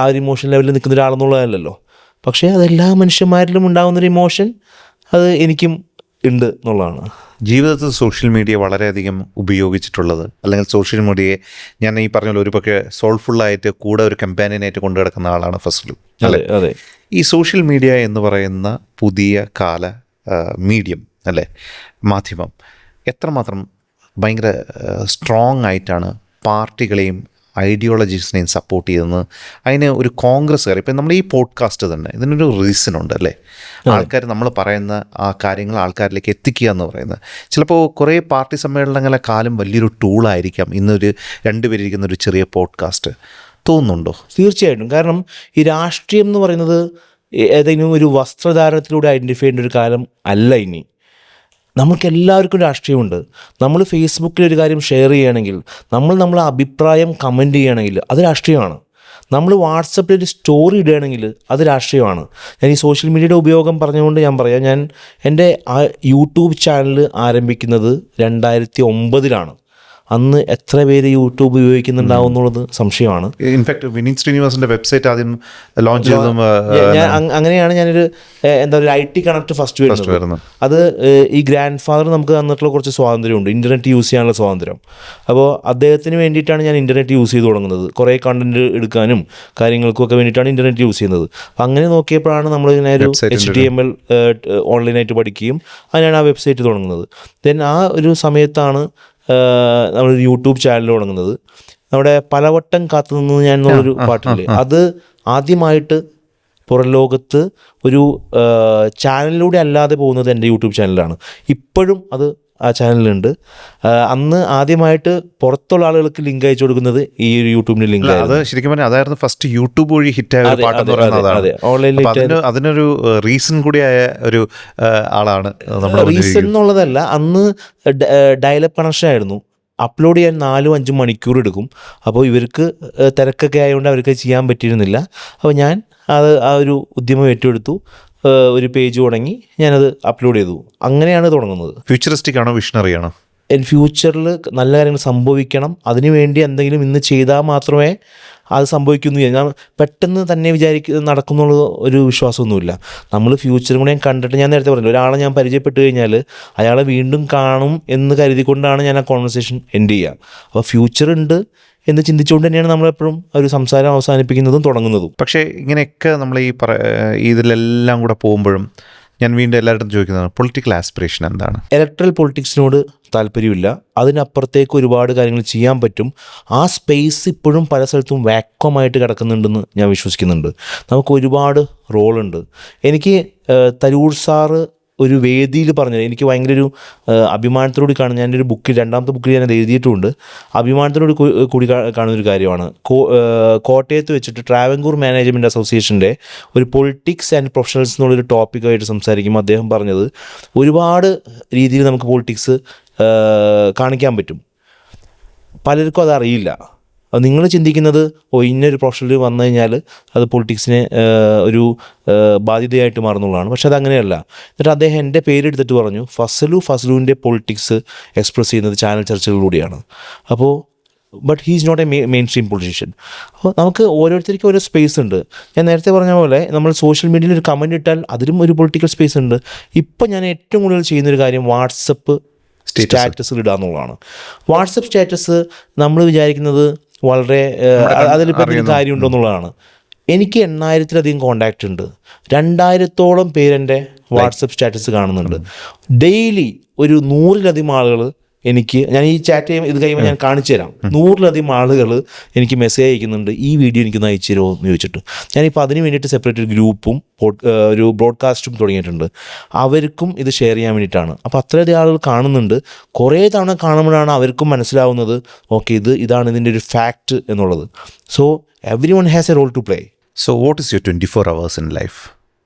Speaker 2: ആ ഒരു ഇമോഷൻ ലെവലിൽ നിൽക്കുന്ന ഒരാളെന്നുള്ളതല്ലല്ലോ. പക്ഷേ അതെല്ലാ മനുഷ്യന്മാരിലും ഉണ്ടാകുന്നൊരു ഇമോഷൻ അത് എനിക്കും ഉണ്ട് എന്നുള്ളതാണ്.
Speaker 1: ജീവിതത്തിൽ സോഷ്യൽ മീഡിയ വളരെയധികം ഉപയോഗിച്ചിട്ടുള്ളത്, അല്ലെങ്കിൽ സോഷ്യൽ മീഡിയയെ ഞാൻ ഈ പറഞ്ഞ ഒരു പക്ഷേ സോൾഫുള്ളായിട്ട് കൂടെ ഒരു കമ്പാനിയനായിട്ട് കൊണ്ടു കിടക്കുന്ന ആളാണ് ഫസ്ലു.
Speaker 2: അതെ അതെ.
Speaker 1: ഈ സോഷ്യൽ മീഡിയ എന്ന് പറയുന്ന പുതിയ കാല മീഡിയം അല്ലേ, മാധ്യമം എത്രമാത്രം ഭയങ്കര സ്ട്രോങ് ആയിട്ടാണ് പാർട്ടികളെയും ഐഡിയോളജീസിനെയും സപ്പോർട്ട് ചെയ്തെന്ന് അതിന് ഒരു കോൺഗ്രസ്സുകാർ ഇപ്പം നമ്മൾ ഈ പോഡ്കാസ്റ്റ് തന്നെ ഇതിനൊരു റീസൺ ഉണ്ട് അല്ലേ. ആൾക്കാർ നമ്മൾ പറയുന്ന ആ കാര്യങ്ങൾ ആൾക്കാരിലേക്ക് എത്തിക്കുക എന്ന് പറയുന്നത് ചിലപ്പോൾ കുറേ പാർട്ടി സമ്മേളനങ്ങളെക്കാളും വലിയൊരു ടൂളായിരിക്കാം ഇന്നൊരു രണ്ടുപേരിരിക്കുന്ന ഒരു ചെറിയ പോഡ്കാസ്റ്റ്. തോന്നുന്നുണ്ടോ?
Speaker 2: തീർച്ചയായിട്ടും. കാരണം ഈ രാഷ്ട്രീയം എന്ന് പറയുന്നത് ഏതെങ്കിലും ഒരു വസ്ത്രധാരണത്തിലൂടെ ഐഡൻറ്റിഫൈ ചെയ്യേണ്ട ഒരു കാലം അല്ല ഇനി. നമുക്ക് എല്ലാവർക്കും രാഷ്ട്രീയമുണ്ട്. നമ്മൾ ഫേസ്ബുക്കിൽ ഒരു കാര്യം ഷെയർ ചെയ്യുകയാണെങ്കിൽ, നമ്മളെ അഭിപ്രായം കമൻറ്റ് ചെയ്യുകയാണെങ്കിൽ അത് രാഷ്ട്രീയമാണ്. നമ്മൾ വാട്സപ്പിൽ ഒരു സ്റ്റോറി ഇടുകയാണെങ്കിൽ അത് രാഷ്ട്രീയമാണ്. ഞാൻ ഈ സോഷ്യൽ മീഡിയയുടെ ഉപയോഗം പറഞ്ഞുകൊണ്ട് ഞാൻ പറയാം, ഞാൻ എൻ്റെ ആ യൂട്യൂബ് ചാനൽ ആരംഭിക്കുന്നത് 2009 അന്ന് എത്ര പേര് യൂട്യൂബ് ഉപയോഗിക്കുന്നുണ്ടാവും എന്നുള്ളത് സംശയമാണ്.
Speaker 1: ഇൻഫാക്ട് വിനീത് ശ്രീനിവാസിന്റെ വെബ്സൈറ്റ് ആദ്യം ലോഞ്ച് ചെയ്തതും
Speaker 2: അങ്ങനെയാണ്. ഞാനൊരു എന്താ പറയുക IT കണക്ട് ഫസ്റ്റ് വരുന്നത്. അത് ഈ ഗ്രാൻഡ് ഫാദർ നമുക്ക് തന്നിട്ടുള്ള കുറച്ച് സ്വാതന്ത്ര്യമുണ്ട്, ഇൻ്റർനെറ്റ് യൂസ് ചെയ്യാനുള്ള സ്വാതന്ത്ര്യം. അപ്പോൾ അദ്ദേഹത്തിന് വേണ്ടിയിട്ടാണ് ഞാൻ ഇൻ്റർനെറ്റ് യൂസ് ചെയ്ത് തുടങ്ങുന്നത്. കുറേ കണ്ടൻറ്റ് എടുക്കാനും കാര്യങ്ങൾക്കും ഒക്കെ വേണ്ടിയിട്ടാണ് ഇൻ്റർനെറ്റ് യൂസ് ചെയ്യുന്നത്. അപ്പോൾ അങ്ങനെ നോക്കിയപ്പോഴാണ് നമ്മളിങ്ങനെ ഒരു HTML ഓൺലൈനായിട്ട് പഠിക്കുകയും അതിനാണ് ആ വെബ്സൈറ്റ് തുടങ്ങുന്നത്. ദെൻ ആ ഒരു സമയത്താണ് നമ്മൾ യൂട്യൂബ് ചാനൽ തുടങ്ങുന്നത്. നമ്മുടെ പലവട്ടം കാത്തു നിന്ന് ഞാൻ എന്നുള്ളൊരു പാട്ടില്ലേ, അത് ആദ്യമായിട്ട് പുറം ലോകത്ത് ഒരു ചാനലിലൂടെ അല്ലാതെ പോകുന്നത് എൻ്റെ യൂട്യൂബ് ചാനലാണ്. ഇപ്പോഴും അത് ആ ചാനലിലുണ്ട്. അന്ന് ആദ്യമായിട്ട് പുറത്തുള്ള ആളുകൾക്ക് ലിങ്ക് അയച്ചു കൊടുക്കുന്നത് ഈ ഒരു യൂട്യൂബിൻ്റെ ലിങ്ക്.
Speaker 1: അത് ശരിക്കും പറഞ്ഞാൽ അതായിരുന്നു ഫസ്റ്റ് യൂട്യൂബ് വഴി ഹിറ്റായ പാട്ടെന്ന് പറയുന്നത്. ഓൺലൈനിൽ അതിനൊരു റീസൺ കൂടിയായ ഒരു ആളാണ് നമ്മുടെ.
Speaker 2: റീസൺ എന്നുള്ളതല്ല, അന്ന് ഡയലപ്പ് കണക്ഷൻ ആയിരുന്നു. അപ്ലോഡ് ചെയ്യാൻ 4-5 മണിക്കൂർ എടുക്കും. അപ്പോൾ ഇവർക്ക് തിരക്കൊക്കെ ആയതുകൊണ്ട് അവർക്ക് ചെയ്യാൻ പറ്റിയിരുന്നില്ല. അപ്പോൾ ഞാൻ ആ ഒരു ഉദ്യമം ഏറ്റെടുത്തു. ഒരു പേജ് തുടങ്ങി, ഞാനത് അപ്ലോഡ് ചെയ്തു. അങ്ങനെയാണ് തുടങ്ങുന്നത്.
Speaker 1: ഫ്യൂച്ചറിസ്റ്റിക് ആണോ വിഷണറി ആണോ?
Speaker 2: ഫ്യൂച്ചറിൽ നല്ല കാര്യങ്ങൾ സംഭവിക്കണം, അതിനുവേണ്ടി എന്തെങ്കിലും ഇന്ന് ചെയ്താൽ മാത്രമേ അത് സംഭവിക്കുന്നു. ഞാൻ പെട്ടെന്ന് തന്നെ നടക്കുന്നുള്ള ഒരു വിശ്വാസമൊന്നുമില്ല. നമ്മൾ ഫ്യൂച്ചറും കൂടെ കണ്ടിട്ട്, ഞാൻ നേരത്തെ പറഞ്ഞു, ഒരാളെ ഞാൻ പരിചയപ്പെട്ട് കഴിഞ്ഞാൽ അയാളെ വീണ്ടും കാണും എന്ന് കരുതിക്കൊണ്ടാണ് ഞാൻ ആ കോൺവെർസേഷൻ എൻഡ് ചെയ്യുക. അപ്പോൾ ഫ്യൂച്ചർ ഉണ്ട് എന്ന് ചിന്തിച്ചുകൊണ്ട് തന്നെയാണ് നമ്മളെപ്പോഴും ഒരു സംസാരം അവസാനിപ്പിക്കുന്നതും തുടങ്ങുന്നതും.
Speaker 1: പക്ഷേ ഇങ്ങനെയൊക്കെ നമ്മൾ ഇതിലെല്ലാം കൂടെ പോകുമ്പോഴും ഞാൻ വീണ്ടും എല്ലാവരും ചോദിക്കുന്നതാണ്, പൊളിറ്റിക്കൽ ആസ്പിറേഷൻ എന്താണ്?
Speaker 2: ഇലക്ട്രൽ പൊളിറ്റിക്സിനോട് താല്പര്യമില്ല. അതിനപ്പുറത്തേക്ക് ഒരുപാട് കാര്യങ്ങൾ ചെയ്യാൻ പറ്റും. ആ സ്പേസ് ഇപ്പോഴും പല സ്ഥലത്തും വാക്വമായിട്ട് കിടക്കുന്നുണ്ടെന്ന് ഞാൻ വിശ്വസിക്കുന്നുണ്ട്. നമുക്ക് ഒരുപാട് റോളുണ്ട്. എനിക്ക് തരൂർ സാറ് ഒരു വേദിയിൽ പറഞ്ഞത് എനിക്ക് ഭയങ്കര ഒരു അഭിമാനത്തോടുകൂടി കാണും. ഞാനൊരു ബുക്കിൽ, രണ്ടാമത്തെ ബുക്കിൽ ഞാനത് എഴുതിയിട്ടുമുണ്ട്. അഭിമാനത്തോട് കൂടി കാണുന്നൊരു കാര്യമാണ്. കോട്ടയത്ത് വെച്ചിട്ട് ട്രാവൻകൂർ മാനേജ്മെൻറ്റ് അസോസിയേഷൻ്റെ ഒരു പൊളിറ്റിക്സ് ആൻഡ് പ്രൊഫഷണൽസ് എന്നുള്ളൊരു ടോപ്പിക്കായിട്ട് സംസാരിക്കുമ്പോൾ അദ്ദേഹം പറഞ്ഞത്, ഒരുപാട് രീതിയിൽ നമുക്ക് പൊളിറ്റിക്സ് കാണിക്കാൻ പറ്റും, പലർക്കും അതറിയില്ല. നിങ്ങൾ ചിന്തിക്കുന്നത് ഇന്നൊരു പ്രൊഫഷനിൽ വന്നു കഴിഞ്ഞാൽ അത് പൊളിറ്റിക്സിനെ ഒരു ബാധ്യതയായിട്ട് മാറുന്നുള്ളതാണ്. പക്ഷെ അതങ്ങനെയല്ല. എന്നിട്ട് അദ്ദേഹം എൻ്റെ പേരെടുത്തിട്ട് പറഞ്ഞു, ഫസ്ലുവിൻ്റെ പൊളിറ്റിക്സ് എക്സ്പ്രസ് ചെയ്യുന്നത് ചാനൽ ചർച്ചകളിലൂടെയാണ്. അപ്പോൾ but he is not a mainstream politician. അപ്പോൾ നമുക്ക് ഓരോരുത്തർക്കും ഓരോ സ്പേസ് ഉണ്ട്. ഞാൻ നേരത്തെ പറഞ്ഞ പോലെ നമ്മൾ സോഷ്യൽ മീഡിയയിൽ ഒരു കമൻറ്റ് ഇട്ടാൽ അതിലും ഒരു പൊളിറ്റിക്കൽ സ്പേസ് ഉണ്ട്. ഇപ്പോൾ ഞാൻ ഏറ്റവും കൂടുതൽ ചെയ്യുന്നൊരു കാര്യം വാട്സപ്പ് സ്റ്റാറ്റസിൽ ഇടുക എന്നുള്ളതാണ്. വാട്സപ്പ് സ്റ്റാറ്റസ് നമ്മൾ വിചാരിക്കുന്നത് വളരെ അതിലിപ്പോൾ എന്തെങ്കിലും കാര്യമുണ്ടോ എന്നുള്ളതാണ്. എനിക്ക് 8,000-ലധികം കോണ്ടാക്റ്റ് ഉണ്ട്. 2,000-ഓളം പേരെൻ്റെ വാട്സപ്പ് സ്റ്റാറ്റസ് കാണുന്നുണ്ട്. ഡെയിലി ഒരു 100-ലധികം ആളുകൾ ഞാൻ ഈ ചാറ്റ് ചെയ്യുമ്പോൾ ഇത് കഴിയുമ്പോൾ ഞാൻ കാണിച്ചു തരാം. 100-ലധികം ആളുകൾ എനിക്ക് മെസ്സേജ് അയക്കുന്നുണ്ട്, ഈ വീഡിയോ എനിക്കൊന്ന് അയച്ചു തരുമോ എന്ന് ചോദിച്ചിട്ട്. ഞാനിപ്പോൾ അതിന് വേണ്ടിയിട്ട് സെപ്പറേറ്റ് ഒരു ഗ്രൂപ്പും ഒരു ബ്രോഡ്കാസ്റ്റും തുടങ്ങിയിട്ടുണ്ട്. അവർക്കും ഇത് ഷെയർ ചെയ്യാൻ വേണ്ടിയിട്ടാണ്. അപ്പോൾ അത്രയധികം ആളുകൾ കാണുന്നുണ്ട്. കുറേ തവണ കാണുമ്പോഴാണ് അവർക്കും മനസ്സിലാവുന്നത് ഓക്കെ ഇതാണ് ഇതിൻ്റെ ഒരു ഫാക്റ്റ് എന്നുള്ളത്. So everyone has a role to play.
Speaker 1: So what is your 24 hours in life?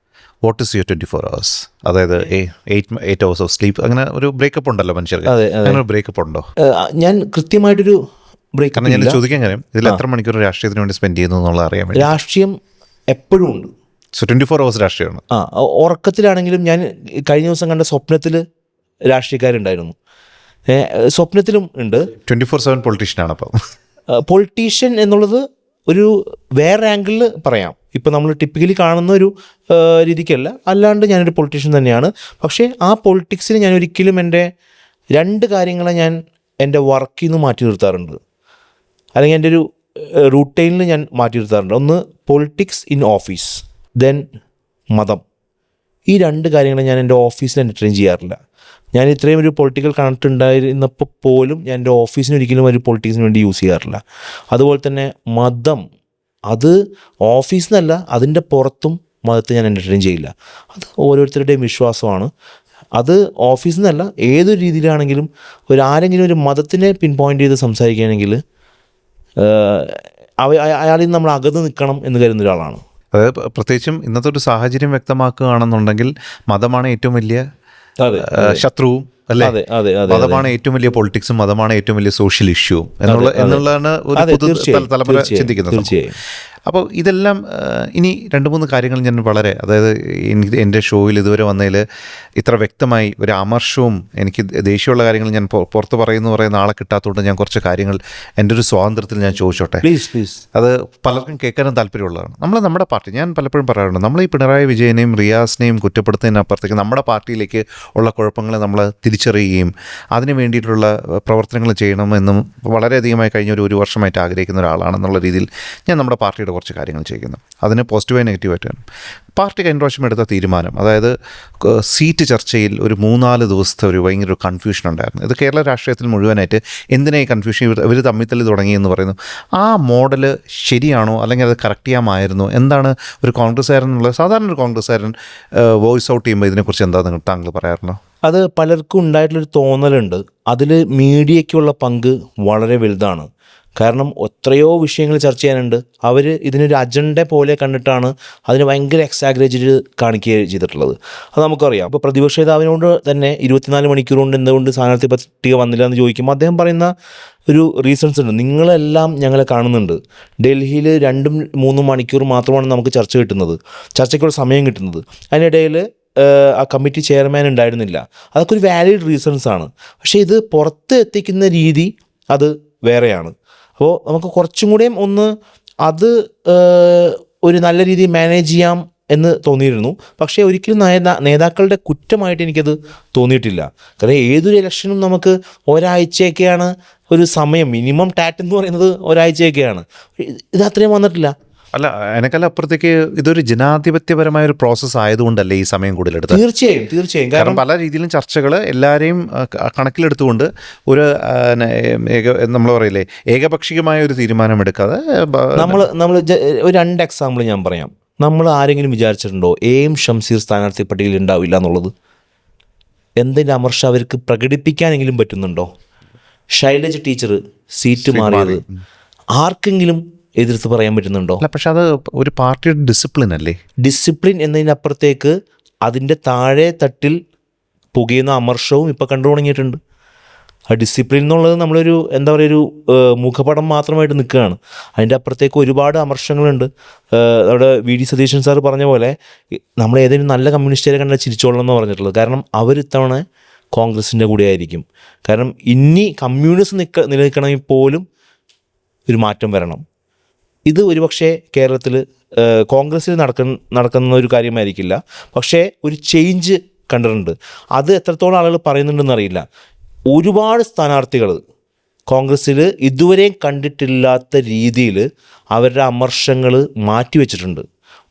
Speaker 1: What is your 24 hours? അതായത് 8 hours ഓഫ് സ്ലീപ്പ്, അങ്ങനെ ഒരു ബ്രേക്കപ്പ് ഉണ്ടല്ലോ മനുഷ്യർക്ക്. അങ്ങനെ ഒരു ബ്രേക്കപ്പ് ഉണ്ടോ?
Speaker 2: ഞാൻ കൃത്യമായിട്ടൊരു ബ്രേക്ക്,
Speaker 1: കാരണം ഞാൻ ചോദിക്കാൻ കാര്യം ഇതിൽ എത്ര മണിക്കൂർ രാഷ്ട്രീയത്തിന് വേണ്ടി സ്പെൻഡ് ചെയ്യുന്നു എന്നുള്ളത് അറിയാൻ വേണ്ടി.
Speaker 2: രാഷ്ട്രീയം എപ്പോഴും ഉണ്ട്.
Speaker 1: സോ 24 hours രാഷ്ട്രീയമാണ്.
Speaker 2: ഉറക്കത്തിലാണെങ്കിലും ഞാൻ കഴിഞ്ഞ ദിവസം കണ്ട സ്വപ്നത്തിൽ രാഷ്ട്രീയക്കാരുണ്ടായിരുന്നു, സ്വപ്നത്തിലും ഉണ്ട്.
Speaker 1: 24/7 പൊളിറ്റീഷ്യനാണ്. അപ്പം
Speaker 2: പൊളിറ്റീഷ്യൻ എന്നുള്ളത് ഒരു വേറെ ആംഗിളിൽ പറയാം. ഇപ്പോൾ നമ്മൾ ടിപ്പിക്കലി കാണുന്ന ഒരു രീതിക്കല്ല, അല്ലാണ്ട് ഞാനൊരു പൊളിറ്റീഷ്യൻ തന്നെയാണ്. പക്ഷേ ആ പൊളിറ്റിക്സിന് ഞാൻ ഒരിക്കലും എൻ്റെ 2 കാര്യങ്ങളെ ഞാൻ എൻ്റെ വർക്കിൽ നിന്ന് മാറ്റി നിർത്താറുണ്ട്, അല്ലെങ്കിൽ എൻ്റെ ഒരു റൂട്ടൈനിൽ ഞാൻ മാറ്റി നിർത്താറുണ്ട്. ഒന്ന് പൊളിറ്റിക്സ് ഇൻ ഓഫീസ്, ദെൻ മതം. ഈ 2 കാര്യങ്ങളെ ഞാൻ എൻ്റെ ഓഫീസിൽ എൻ്റർടൈൻ ചെയ്യാറില്ല. ഞാൻ ഇത്രയും ഒരു പൊളിറ്റിക്കൽ കണക്ട് ഉണ്ടായിരുന്നപ്പോൾ പോലും ഞാൻ എൻ്റെ ഓഫീസിന് ഒരിക്കലും ഒരു പൊളിറ്റിക്സിന് വേണ്ടി യൂസ് ചെയ്യാറില്ല. അതുപോലെ തന്നെ മതം, അത് ഓഫീസിൽ നിന്നല്ല അതിൻ്റെ പുറത്തും മതത്തെ ഞാൻ എൻ്റർടൈൻ ചെയ്യില്ല. അത് ഓരോരുത്തരുടെയും വിശ്വാസമാണ്. അത് ഓഫീസിൽ നിന്നല്ല ഏതൊരു രീതിയിലാണെങ്കിലും ആരെങ്കിലും ഒരു മതത്തിനെ പിൻ പോയിൻ്റ് ചെയ്ത് സംസാരിക്കുകയാണെങ്കിൽ അയാളിൽ നിന്ന് നമ്മൾ അകന്ന് നിൽക്കണം എന്ന് കരുതുന്ന ഒരാളാണ്.
Speaker 1: അതായത് പ്രത്യേകിച്ചും ഇന്നത്തെ ഒരു സാഹചര്യം വ്യക്തമാക്കുകയാണെന്നുണ്ടെങ്കിൽ മതമാണ് ഏറ്റവും വലിയ ശത്രുവും, അല്ലേ? മതമാണ് ഏറ്റവും വലിയ പൊളിറ്റിക്സും, മതമാണ് ഏറ്റവും വലിയ സോഷ്യൽ ഇഷ്യൂവും എന്നുള്ളതാണ് ഒരു പുതു തലമുറ ചിന്തിക്കുന്നത്. അപ്പോൾ ഇതെല്ലാം ഇനി 2-3 കാര്യങ്ങൾ ഞാൻ വളരെ, അതായത് എൻ്റെ ഷോയിൽ ഇതുവരെ വന്നതിൽ ഇത്ര വ്യക്തമായി ഒരു അമർഷവും എനിക്ക് ദേഷ്യമുള്ള കാര്യങ്ങൾ ഞാൻ പുറത്ത് പറയുന്ന ആളെ കിട്ടാത്തതുകൊണ്ട് ഞാൻ കുറച്ച് കാര്യങ്ങൾ എൻ്റെ ഒരു സ്വാതന്ത്ര്യത്തിൽ ഞാൻ ചോദിച്ചോട്ടെ.
Speaker 2: പ്ലീസ്.
Speaker 1: അത് പലർക്കും കേൾക്കാനും താല്പര്യമുള്ളതാണ്. നമ്മുടെ പാർട്ടി, ഞാൻ പലപ്പോഴും പറയാറുണ്ട്, നമ്മൾ ഈ പിണറായി വിജയനെയും റിയാസിനെയും കുറ്റപ്പെടുത്തുന്നതിനപ്പുറത്തേക്ക് നമ്മുടെ പാർട്ടിയിലേക്ക് ഉള്ള കുഴപ്പങ്ങളെ നമ്മൾ തിരിച്ചറിയുകയും അതിന് വേണ്ടിയിട്ടുള്ള പ്രവർത്തനങ്ങൾ ചെയ്യണമെന്നും വളരെയധികമായി കഴിഞ്ഞ ഒരു വർഷമായിട്ട് ആഗ്രഹിക്കുന്ന ഒരാളാണെന്നുള്ള രീതിയിൽ ഞാൻ നമ്മുടെ പാർട്ടിയുടെ കുറച്ച് കാര്യങ്ങൾ ചെയ്യുന്നു. അതിന് പോസിറ്റീവായി നെഗറ്റീവായിട്ട് വേണം. പാർട്ടി കഴിഞ്ഞ പ്രാവശ്യം എടുത്ത തീരുമാനം, അതായത് സീറ്റ് ചർച്ചയിൽ ഒരു 3-4 ദിവസത്തെ ഒരു ഭയങ്കര ഒരു കൺഫ്യൂഷൻ ഉണ്ടായിരുന്നു. ഇത് കേരള രാഷ്ട്രീയത്തിൽ മുഴുവനായിട്ട് എന്തിനാ ഈ കൺഫ്യൂഷൻ, ഇവർ തമ്മിൽ തുടങ്ങിയെന്ന് പറയുന്നു. ആ മോഡല് ശരിയാണോ, അല്ലെങ്കിൽ അത് കറക്റ്റ് ചെയ്യാമായിരുന്നു? എന്താണ് ഒരു കോൺഗ്രസ്സുകാരനുള്ള, സാധാരണ ഒരു കോൺഗ്രസ്സുകാരൻ വോയിസ് ഔട്ട് ചെയ്യുമ്പോൾ ഇതിനെക്കുറിച്ച് എന്താ താങ്കൾ പറയാറുണ്ടോ?
Speaker 2: അത് പലർക്കും ഉണ്ടായിട്ടുള്ളൊരു തോന്നലുണ്ട്, അതിൽ മീഡിയയ്ക്കുള്ള പങ്ക് വളരെ വലുതാണ്. കാരണം എത്രയോ വിഷയങ്ങൾ ചർച്ച ചെയ്യാനുണ്ട്. അവർ ഇതിനൊരു അജണ്ട പോലെ കണ്ടിട്ടാണ് അതിന് ഭയങ്കര എക്സാഗ്രേറ്റ് കാണിക്കുകയും ചെയ്തിട്ടുള്ളത്. അത് നമുക്കറിയാം. അപ്പോൾ പ്രതിപക്ഷ നേതാവിനോട് തന്നെ 24 മണിക്കൂർ കൊണ്ട് എന്തുകൊണ്ട് സ്ഥാനാർത്ഥി പട്ടിക വന്നില്ല എന്ന് ചോദിക്കുമ്പോൾ അദ്ദേഹം പറയുന്ന ഒരു റീസൺസ് ഉണ്ട്. നിങ്ങളെല്ലാം ഞങ്ങളെ കാണുന്നുണ്ട്. ഡൽഹിയിൽ 2-3 മണിക്കൂർ മാത്രമാണ് നമുക്ക് ചർച്ചയ്ക്കുള്ള സമയം കിട്ടുന്നത്. അതിനിടയിൽ ആ കമ്മിറ്റി ചെയർമാൻ ഉണ്ടായിരുന്നില്ല. അതൊക്കെ ഒരു വാലിഡ് റീസൺസ് ആണ്. പക്ഷേ ഇത് പുറത്ത് എത്തിക്കുന്ന രീതി അത് വേറെയാണ്. അപ്പോൾ നമുക്ക് കുറച്ചും കൂടെയും അത് ഒരു നല്ല രീതിയിൽ മാനേജ് ചെയ്യാം എന്ന് തോന്നിയിരുന്നു. പക്ഷേ ഒരിക്കലും നേതാക്കളുടെ കുറ്റമായിട്ട് എനിക്കത് തോന്നിയിട്ടില്ല. കാരണം ഏതൊരു ഇലക്ഷനും നമുക്ക് ഒരാഴ്ചയൊക്കെയാണ് ഒരു സമയം, മിനിമം ടാറ്റ് എന്ന് പറയുന്നത് ഒരാഴ്ചയൊക്കെയാണ്. ഇത് അത്രയും വന്നിട്ടില്ല.
Speaker 1: അല്ല, എനക്കല്ല അപ്പുറത്തേക്ക് ഇതൊരു ജനാധിപത്യപരമായ ഒരു പ്രോസസ്സ് ആയതുകൊണ്ടല്ലേ ഈ സമയം കൂടുതലെടുത്തത്?
Speaker 2: തീർച്ചയായും. കാരണം
Speaker 1: പല രീതിയിലും ചർച്ചകൾ എല്ലാവരെയും കണക്കിലെടുത്തുകൊണ്ട് ഒരു നമ്മൾ പറയില്ലേ ഏകപക്ഷീയമായ ഒരു തീരുമാനമെടുക്കാതെ നമ്മൾ
Speaker 2: ഒരു 2 എക്സാമ്പിൾ ഞാൻ പറയാം. നമ്മൾ ആരെങ്കിലും വിചാരിച്ചിട്ടുണ്ടോ ഷംസീർ സ്ഥാനാർത്ഥി പട്ടികയിൽ ഉണ്ടാവില്ല എന്നുള്ളത്? എന്തെങ്കിലും അമർഷ അവർക്ക് പ്രകടിപ്പിക്കാനെങ്കിലും പറ്റുന്നുണ്ടോ? ശൈലജ ടീച്ചർ സീറ്റ് മാറിയത് ആർക്കെങ്കിലും എതിർത്ത് പറയാൻ പറ്റുന്നുണ്ടോ?
Speaker 1: പക്ഷെ അത് ഒരു പാർട്ടിയുടെ ഡിസിപ്ലിൻ അല്ലേ?
Speaker 2: ഡിസിപ്ലിൻ എന്നതിനപ്പുറത്തേക്ക് അതിൻ്റെ താഴെ തട്ടിൽ പുകയുന്ന അമർഷവും ഇപ്പോൾ കണ്ടു തുടങ്ങിയിട്ടുണ്ട്. ആ ഡിസിപ്ലിൻ എന്നുള്ളത് നമ്മളൊരു ഒരു മുഖപടം മാത്രമായിട്ട് നിൽക്കുകയാണ്. അതിൻ്റെ അപ്പുറത്തേക്ക് ഒരുപാട് അമർഷങ്ങളുണ്ട്. അവിടെ VD സതീശൻ സാർ പറഞ്ഞ പോലെ നമ്മൾ ഏതെങ്കിലും നല്ല കമ്മ്യൂണിസ്റ്റുകാരെ കണ്ടാൽ ചിരിച്ചോളണം എന്ന് പറഞ്ഞിട്ടുള്ളത്. കാരണം അവരിത്തവണ കോൺഗ്രസിൻ്റെ കൂടെ ആയിരിക്കും. കാരണം ഇനി കമ്മ്യൂണിസം നിലനിൽക്കണമെങ്കിൽ പോലും ഒരു മാറ്റം വരണം. ഇത് ഒരുപക്ഷെ കേരളത്തിൽ കോൺഗ്രസ്സിൽ നടക്കുന്ന ഒരു കാര്യമായിരിക്കില്ല. പക്ഷേ ഒരു ചേഞ്ച് കണ്ടിട്ടുണ്ട്. അത് എത്രത്തോളം ആളുകൾ പറയുന്നുണ്ടെന്നറിയില്ല. ഒരുപാട് സ്ഥാനാർത്ഥികൾ കോൺഗ്രസ്സിൽ ഇതുവരെയും കണ്ടിട്ടില്ലാത്ത രീതിയിൽ അവരുടെ അമർഷങ്ങൾ മാറ്റിവെച്ചിട്ടുണ്ട്.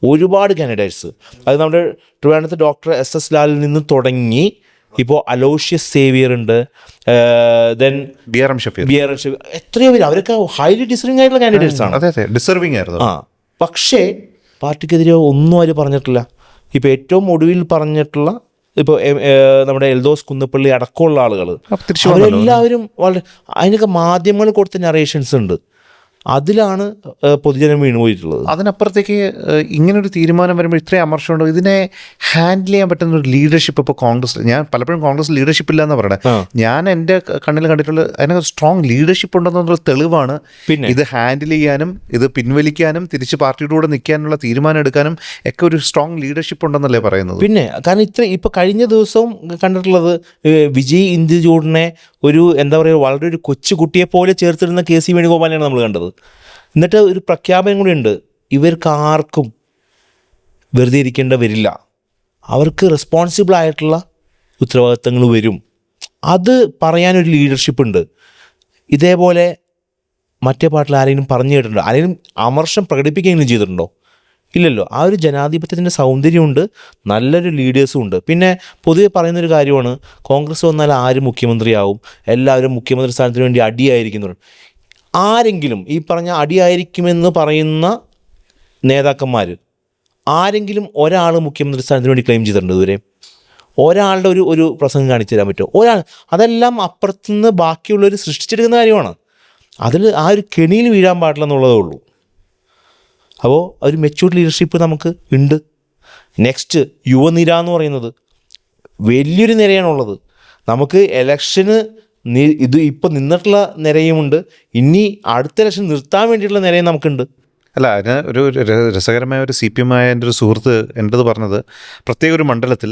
Speaker 2: ഒരുപാട് കാൻഡിഡേറ്റ്സ്. അത് നമ്മുടെ ട്രിവാൻഡ്രത്ത് ഡോക്ടർ എസ് ലാലിൽ നിന്ന് തുടങ്ങി ഇപ്പോൾ അലോഷ്യസ് സേവിയർ ഉണ്ട്, ദെൻ
Speaker 1: BRM ഷഫീർ,
Speaker 2: എത്രയോ പേര്, അവരൊക്കെ ഹൈലി ഡിസർവിംഗ് ആയിട്ടുള്ള കാൻഡിഡേറ്റ്സ് ആണ്.
Speaker 1: അതെ ഡിസർവിംഗ് ആയിരുന്നു.
Speaker 2: പക്ഷേ പാർട്ടിക്കെതിരെ ഒന്നും അവർ പറഞ്ഞിട്ടില്ല. ഇപ്പോൾ ഏറ്റവും ഒടുവിൽ പറഞ്ഞിട്ടുള്ള ഇപ്പോൾ നമ്മുടെ എൽദോസ് കുന്നപ്പള്ളി അടക്കമുള്ള ആളുകൾ അവരെല്ലാവരും വളരെ, അതിനൊക്കെ മാധ്യമങ്ങൾ കൊടുത്ത നറേഷൻസ് ഉണ്ട്, അതിലാണ് പൊതുജനം വീണുപോയിട്ടുള്ളത്.
Speaker 1: അതിനപ്പുറത്തേക്ക് ഇങ്ങനൊരു തീരുമാനം വരുമ്പോൾ ഇത്രയും അമർഷമുണ്ടോ? ഇതിനെ ഹാൻഡിൽ ചെയ്യാൻ പറ്റുന്ന ഒരു ലീഡർഷിപ്പ് ഇപ്പോൾ കോൺഗ്രസ്, ഞാൻ പലപ്പോഴും കോൺഗ്രസ് ലീഡർഷിപ്പ് ഇല്ല എന്ന് പറയണേ, ഞാൻ എൻ്റെ കണ്ണിൽ കണ്ടിട്ടുള്ള അതിനൊരു സ്ട്രോങ് ലീഡർഷിപ്പ് ഉണ്ടെന്നുള്ള തെളിവാണ്. പിന്നെ ഇത് ഹാൻഡിൽ ചെയ്യാനും ഇത് പിൻവലിക്കാനും തിരിച്ച് പാർട്ടിയുടെ കൂടെ നിൽക്കാനുള്ള തീരുമാനം എടുക്കാനും ഒക്കെ ഒരു സ്ട്രോങ് ലീഡർഷിപ്പ് ഉണ്ടെന്നല്ലേ പറയുന്നത്.
Speaker 2: പിന്നെ കാരണം ഇപ്പോൾ കഴിഞ്ഞ ദിവസവും കണ്ടിട്ടുള്ളത് വിജയ് ഇന്ദുജൂഡിനെ ഒരു എന്താ പറയുക, വളരെ ഒരു കൊച്ചുകുട്ടിയെ പോലെ ചേർത്തിരുന്ന KC വേണുഗോപാലിനെയാണ് നമ്മൾ കണ്ടത്. എന്നിട്ട് ഒരു പ്രഖ്യാപനം കൂടി ഉണ്ട്, ഇവർക്ക് ആർക്കും വെറുതെ ഇരിക്കേണ്ട വരില്ല, അവർക്ക് റെസ്പോൺസിബിൾ ആയിട്ടുള്ള ഉത്തരവാദിത്തങ്ങൾ വരും. അത് പറയാനൊരു ലീഡർഷിപ്പ് ഉണ്ട്. ഇതേപോലെ മറ്റേ പാർട്ടിൽ ആരെങ്കിലും പറഞ്ഞു കേട്ടിട്ടുണ്ടോ? ആരെങ്കിലും അമർഷം പ്രകടിപ്പിക്കുകയെങ്കിലും ചെയ്തിട്ടുണ്ടോ? ഇല്ലല്ലോ. ആ ഒരു ജനാധിപത്യത്തിൻ്റെ സൗന്ദര്യമുണ്ട്, നല്ലൊരു ലീഡേഴ്സും ഉണ്ട്. പിന്നെ പൊതുവെ പറയുന്നൊരു കാര്യമാണ്, കോൺഗ്രസ് വന്നാൽ ആര് മുഖ്യമന്ത്രിയാവും, എല്ലാവരും മുഖ്യമന്ത്രി സ്ഥാനത്തിന് വേണ്ടി അടിയായിരിക്കുന്നു. ആരെങ്കിലും ഈ പറഞ്ഞ അടിയായിരിക്കുമെന്ന് പറയുന്ന നേതാക്കന്മാർ ആരെങ്കിലും ഒരാൾ മുഖ്യമന്ത്രി സ്ഥാനത്തിന് വേണ്ടി ക്ലെയിം ചെയ്തിട്ടുണ്ട് ഇതുവരെ? ഒരാളുടെ ഒരു പ്രസംഗം കാണിച്ചു തരാൻ പറ്റുമോ? ഒരാൾ, അതെല്ലാം അപ്പുറത്തുനിന്ന് ബാക്കിയുള്ളവർ സൃഷ്ടിച്ചെടുക്കുന്ന കാര്യമാണ്. അതിൽ ആ ഒരു കെണിയിൽ വീഴാൻ പാടില്ല എന്നുള്ളതേ ഉള്ളൂ. അപ്പോൾ ഒരു മെച്യൂർഡ് ലീഡർഷിപ്പ് നമുക്ക് ഉണ്ട്. നെക്സ്റ്റ് യുവനിര എന്ന് പറയുന്നത് വലിയൊരു നിരയാണുള്ളത്. നമുക്ക് എലക്ഷന് ഇത് ഇപ്പോൾ നിന്നിട്ടുള്ള നിരയുമുണ്ട്, ഇനി അടുത്ത ഇലക്ഷൻ നിർത്താൻ വേണ്ടിയിട്ടുള്ള നിരയും നമുക്കുണ്ട്.
Speaker 1: അല്ല, അതിന് ഒരു രസകരമായ ഒരു CPM ആയ എൻ്റെ ഒരു സുഹൃത്ത് എൻ്റെത് പറഞ്ഞത്, പ്രത്യേക ഒരു മണ്ഡലത്തിൽ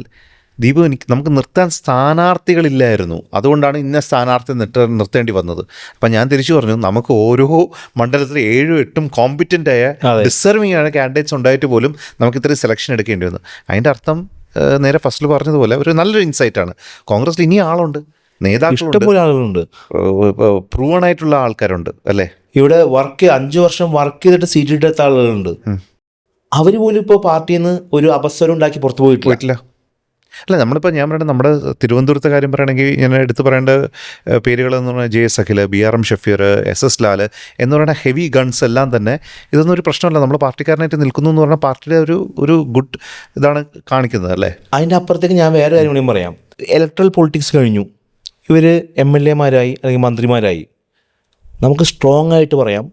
Speaker 1: ദീപു നമുക്ക് നിർത്താൻ സ്ഥാനാർത്ഥികളില്ലായിരുന്നു, അതുകൊണ്ടാണ് ഇന്ന സ്ഥാനാർത്ഥി നിർത്തേണ്ടി വന്നത്. അപ്പം ഞാൻ തിരിച്ചു പറഞ്ഞു, നമുക്ക് ഓരോ മണ്ഡലത്തിൽ 7-8 കോമ്പിറ്റൻ്റ് ആയ ഡിസർവിംഗ് ആയ കാൻഡിഡേറ്റ്സ് ഉണ്ടായിട്ട് പോലും നമുക്ക് ഇത്രയും സെലക്ഷൻ എടുക്കേണ്ടി വന്നു. അതിൻ്റെ അർത്ഥം നേരെ ഫസ്റ്റിൽ പറഞ്ഞതുപോലെ ഒരു നല്ലൊരു ഇൻസൈറ്റാണ്. കോൺഗ്രസിൽ ഇനി ആളുണ്ട്,
Speaker 2: ഇഷ്ടംപോലെ ആളുകളുണ്ട്,
Speaker 1: പ്രൂവൺ ആയിട്ടുള്ള ആൾക്കാരുണ്ട് അല്ലേ?
Speaker 2: ഇവിടെ 5 വർഷം വർക്ക് ചെയ്തിട്ട് സീറ്റ് എടുത്ത ആളുകളുണ്ട്. അവർ പോലും ഇപ്പോൾ പാർട്ടിയിൽ നിന്ന് ഒരു അവസരം ഉണ്ടാക്കി പുറത്തു പോയിട്ടില്ല.
Speaker 1: അല്ല, നമ്മളിപ്പോൾ ഞാൻ പറയുന്നത് നമ്മുടെ തിരുവനന്തപുരത്തെ കാര്യം പറയുകയാണെങ്കിൽ ഞാൻ എടുത്ത് പറയേണ്ട പേരുകളെന്ന് പറഞ്ഞാൽ JS Akhil, BRM Shafeer, SS Lal എന്ന് പറയുന്ന ഹെവി ഗൺസ് എല്ലാം തന്നെ ഇതൊന്നും ഒരു പ്രശ്നമല്ല. നമ്മൾ പാർട്ടിക്കാരനായിട്ട് നിൽക്കുന്നു എന്ന് പറഞ്ഞാൽ പാർട്ടിയുടെ ഒരു ഗുഡ് ഇതാണ് കാണിക്കുന്നത് അല്ലേ?
Speaker 2: അതിൻ്റെ അപ്പുറത്തേക്ക് ഞാൻ വേറെ കാര്യം കൂടിയും പറയാം. ഇലക്ട്രൽ പൊളിറ്റിക്സ് കഴിഞ്ഞു, ഇവർ MLA മാരായി അല്ലെങ്കിൽ മന്ത്രിമാരായി. നമുക്ക് സ്ട്രോങ് ആയിട്ട് പറയാം,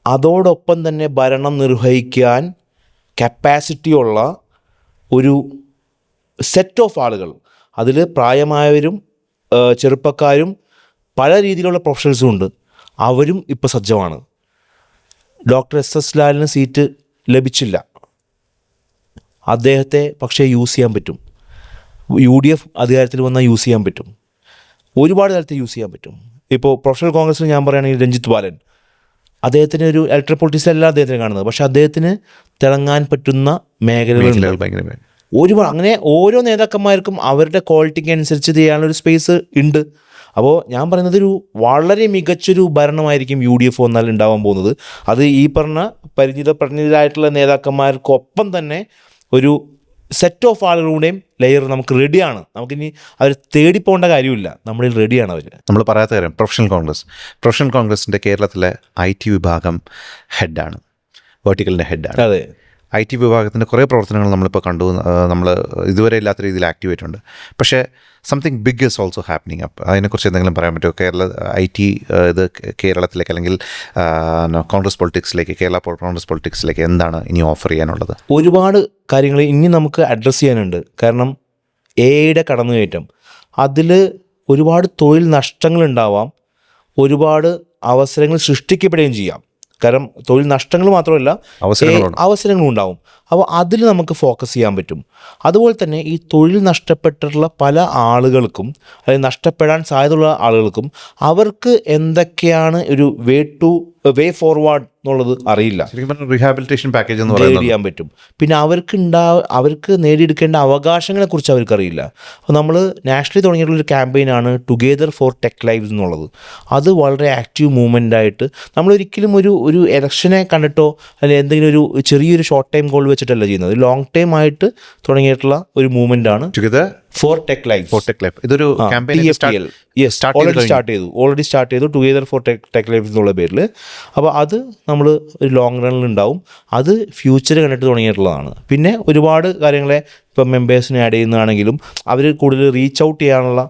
Speaker 2: അതോടൊപ്പം തന്നെ ഭരണം നിർവഹിക്കാൻ കപ്പാസിറ്റിയുള്ള ഒരു സെറ്റ് ഓഫ് ആളുകൾ, അതിൽ പ്രായമായവരും ചെറുപ്പക്കാരും പല രീതിയിലുള്ള പ്രൊഫഷണൽസും ഉണ്ട്, അവരും ഇപ്പോൾ സജ്ജമാണ്. ഡോക്ടർ SS ലാലിന് സീറ്റ് ലഭിച്ചില്ല, അദ്ദേഹത്തെ പക്ഷേ യൂസ് ചെയ്യാൻ പറ്റും. UDF അധികാരത്തിൽ വന്നാൽ യൂസ് ചെയ്യാൻ പറ്റും, ഒരുപാട് തരത്തിൽ യൂസ് ചെയ്യാൻ പറ്റും. ഇപ്പോൾ പ്രൊഫഷണൽ കോൺഗ്രസ്സിൽ ഞാൻ പറയുകയാണെങ്കിൽ രഞ്ജിത്ത് ബാലൻ, അദ്ദേഹത്തിന് ഒരു ഇലക്ട്രൽ പൊളിറ്റിക്സല്ല അദ്ദേഹത്തിന് കാണുന്നത്, പക്ഷേ അദ്ദേഹത്തിന് തിളങ്ങാൻ പറ്റുന്ന മേഖലകൾ ഒരുപാട്. അങ്ങനെ ഓരോ നേതാക്കന്മാർക്കും അവരുടെ ക്വാളിറ്റിക്ക് അനുസരിച്ച് ചെയ്യാനുള്ളൊരു സ്പേസ് ഉണ്ട്. അപ്പോൾ ഞാൻ പറയുന്നത് ഒരു വളരെ മികച്ചൊരു ഭരണമായിരിക്കും UDF വന്നാൽ ഉണ്ടാവാൻ പോകുന്നത്. അത് ഈ പറഞ്ഞ പരിചിതരായിട്ടുള്ള നേതാക്കന്മാർക്കൊപ്പം തന്നെ ഒരു സെറ്റ് ഓഫ് ആളുകളുടെയും ലെയർ നമുക്ക് റെഡിയാണ്. നമുക്കിനി അവർ തേടിപ്പോകേണ്ട കാര്യമില്ല, നമ്മളിൽ റെഡിയാണ് അവർ.
Speaker 1: നമ്മൾ പറയാത്ത കാര്യം, പ്രൊഫഷണൽ കോൺഗ്രസിൻ്റെ കേരളത്തിലെ IT വിഭാഗം ഹെഡാണ്, വെർട്ടിക്കലിൻ്റെ ഹെഡാണ്.
Speaker 2: അതെ,
Speaker 1: IT വിഭാഗത്തിൻ്റെ കുറേ പ്രവർത്തനങ്ങൾ നമ്മളിപ്പോൾ കണ്ടു, നമ്മൾ ഇതുവരെ ഇല്ലാത്ത രീതിയിൽ ആക്റ്റീവ് ആയിട്ടുണ്ട്. പക്ഷേ something big is also happening up. അതിനെക്കുറിച്ച് എന്തെങ്കിലും പറയാൻ പറ്റുമോ? IT ഇത് കേരളത്തിലേക്ക് അല്ലെങ്കിൽ കോൺഗ്രസ് പൊളിറ്റിക്സിലേക്ക്, കേരള കോൺഗ്രസ് പൊളിറ്റിക്സിലേക്ക് എന്താണ് ഇനി ഓഫർ ചെയ്യാനുള്ളത്?
Speaker 2: ഒരുപാട് കാര്യങ്ങൾ ഇനി നമുക്ക് അഡ്രസ്സ് ചെയ്യാനുണ്ട്. കാരണം AI കടന്നുകയറ്റം, അതിൽ ഒരുപാട് തൊഴിൽ നഷ്ടങ്ങളുണ്ടാവാം, ഒരുപാട് അവസരങ്ങൾ സൃഷ്ടിക്കപ്പെടുകയും ചെയ്യാം. കാരണം തൊഴിൽ നഷ്ടങ്ങൾ മാത്രമല്ല അവസരങ്ങളും ഉണ്ടാവും. അപ്പോൾ അതിൽ നമുക്ക് ഫോക്കസ് ചെയ്യാൻ പറ്റും. അതുപോലെ തന്നെ ഈ തൊഴിൽ നഷ്ടപ്പെട്ടിട്ടുള്ള പല ആളുകൾക്കും, അല്ലെങ്കിൽ നഷ്ടപ്പെടാൻ സാധ്യതയുള്ള ആളുകൾക്കും അവർക്ക് എന്തൊക്കെയാണ് ഒരു വേ ഫോർവേഡ് എന്നുള്ളത് അറിയില്ല.
Speaker 1: റീഹാബിലിറ്റേഷൻ പാക്കേജ് എന്ന്
Speaker 2: ഗൈഡ്
Speaker 1: പറയുന്നത്
Speaker 2: ചെയ്യാൻ പറ്റും. പിന്നെ അവർക്ക് നേടിയെടുക്കേണ്ട അവകാശങ്ങളെക്കുറിച്ച് അവർക്കറിയില്ല. അപ്പോൾ നമ്മൾ നാഷണലി തുടങ്ങിയിട്ടുള്ളൊരു ക്യാമ്പയിനാണ് ടുഗെദർ ഫോർ ടെക് ലൈവ്സ് എന്നുള്ളത്. അത് വളരെ ആക്റ്റീവ് മൂവ്മെൻ്റ് ആയിട്ട് നമ്മളൊരിക്കലും ഒരു ഇലക്ഷനെ കണ്ടിട്ടോ അല്ലെങ്കിൽ എന്തെങ്കിലും ഒരു ചെറിയൊരു ഷോർട്ട് ടൈം ഗോൾ വെച്ചിട്ടല്ല ചെയ്യുന്നത്. ലോങ് ടൈം ആയിട്ട് തുടങ്ങിയിട്ടുള്ള ഒരു മൂവ്മെൻ്റ് ആണ്
Speaker 1: ടുഗെദർ
Speaker 2: ഫോർ ടെക് ലൈഫ്.
Speaker 1: ഇതൊരു ക്യാമ്പയിൻ
Speaker 2: ഓൾറെഡി സ്റ്റാർട്ട് ചെയ്തു ടുഗെദർ ഫോർ ടെക് ലൈഫ് എന്നുള്ള പേരിൽ. അപ്പോൾ അത് നമ്മൾ ഒരു ലോങ് റണ്ണിൽ ഉണ്ടാവും. അത് ഫ്യൂച്ചർ കണ്ടിട്ട് തുടങ്ങിയിട്ടുള്ളതാണ്. പിന്നെ ഒരുപാട് കാര്യങ്ങളെ ഇപ്പം മെമ്പേഴ്സിനെ ആഡ് ചെയ്യുന്നതാണെങ്കിലും അവർ കൂടുതൽ റീച്ച് ഔട്ട് ചെയ്യാനുള്ള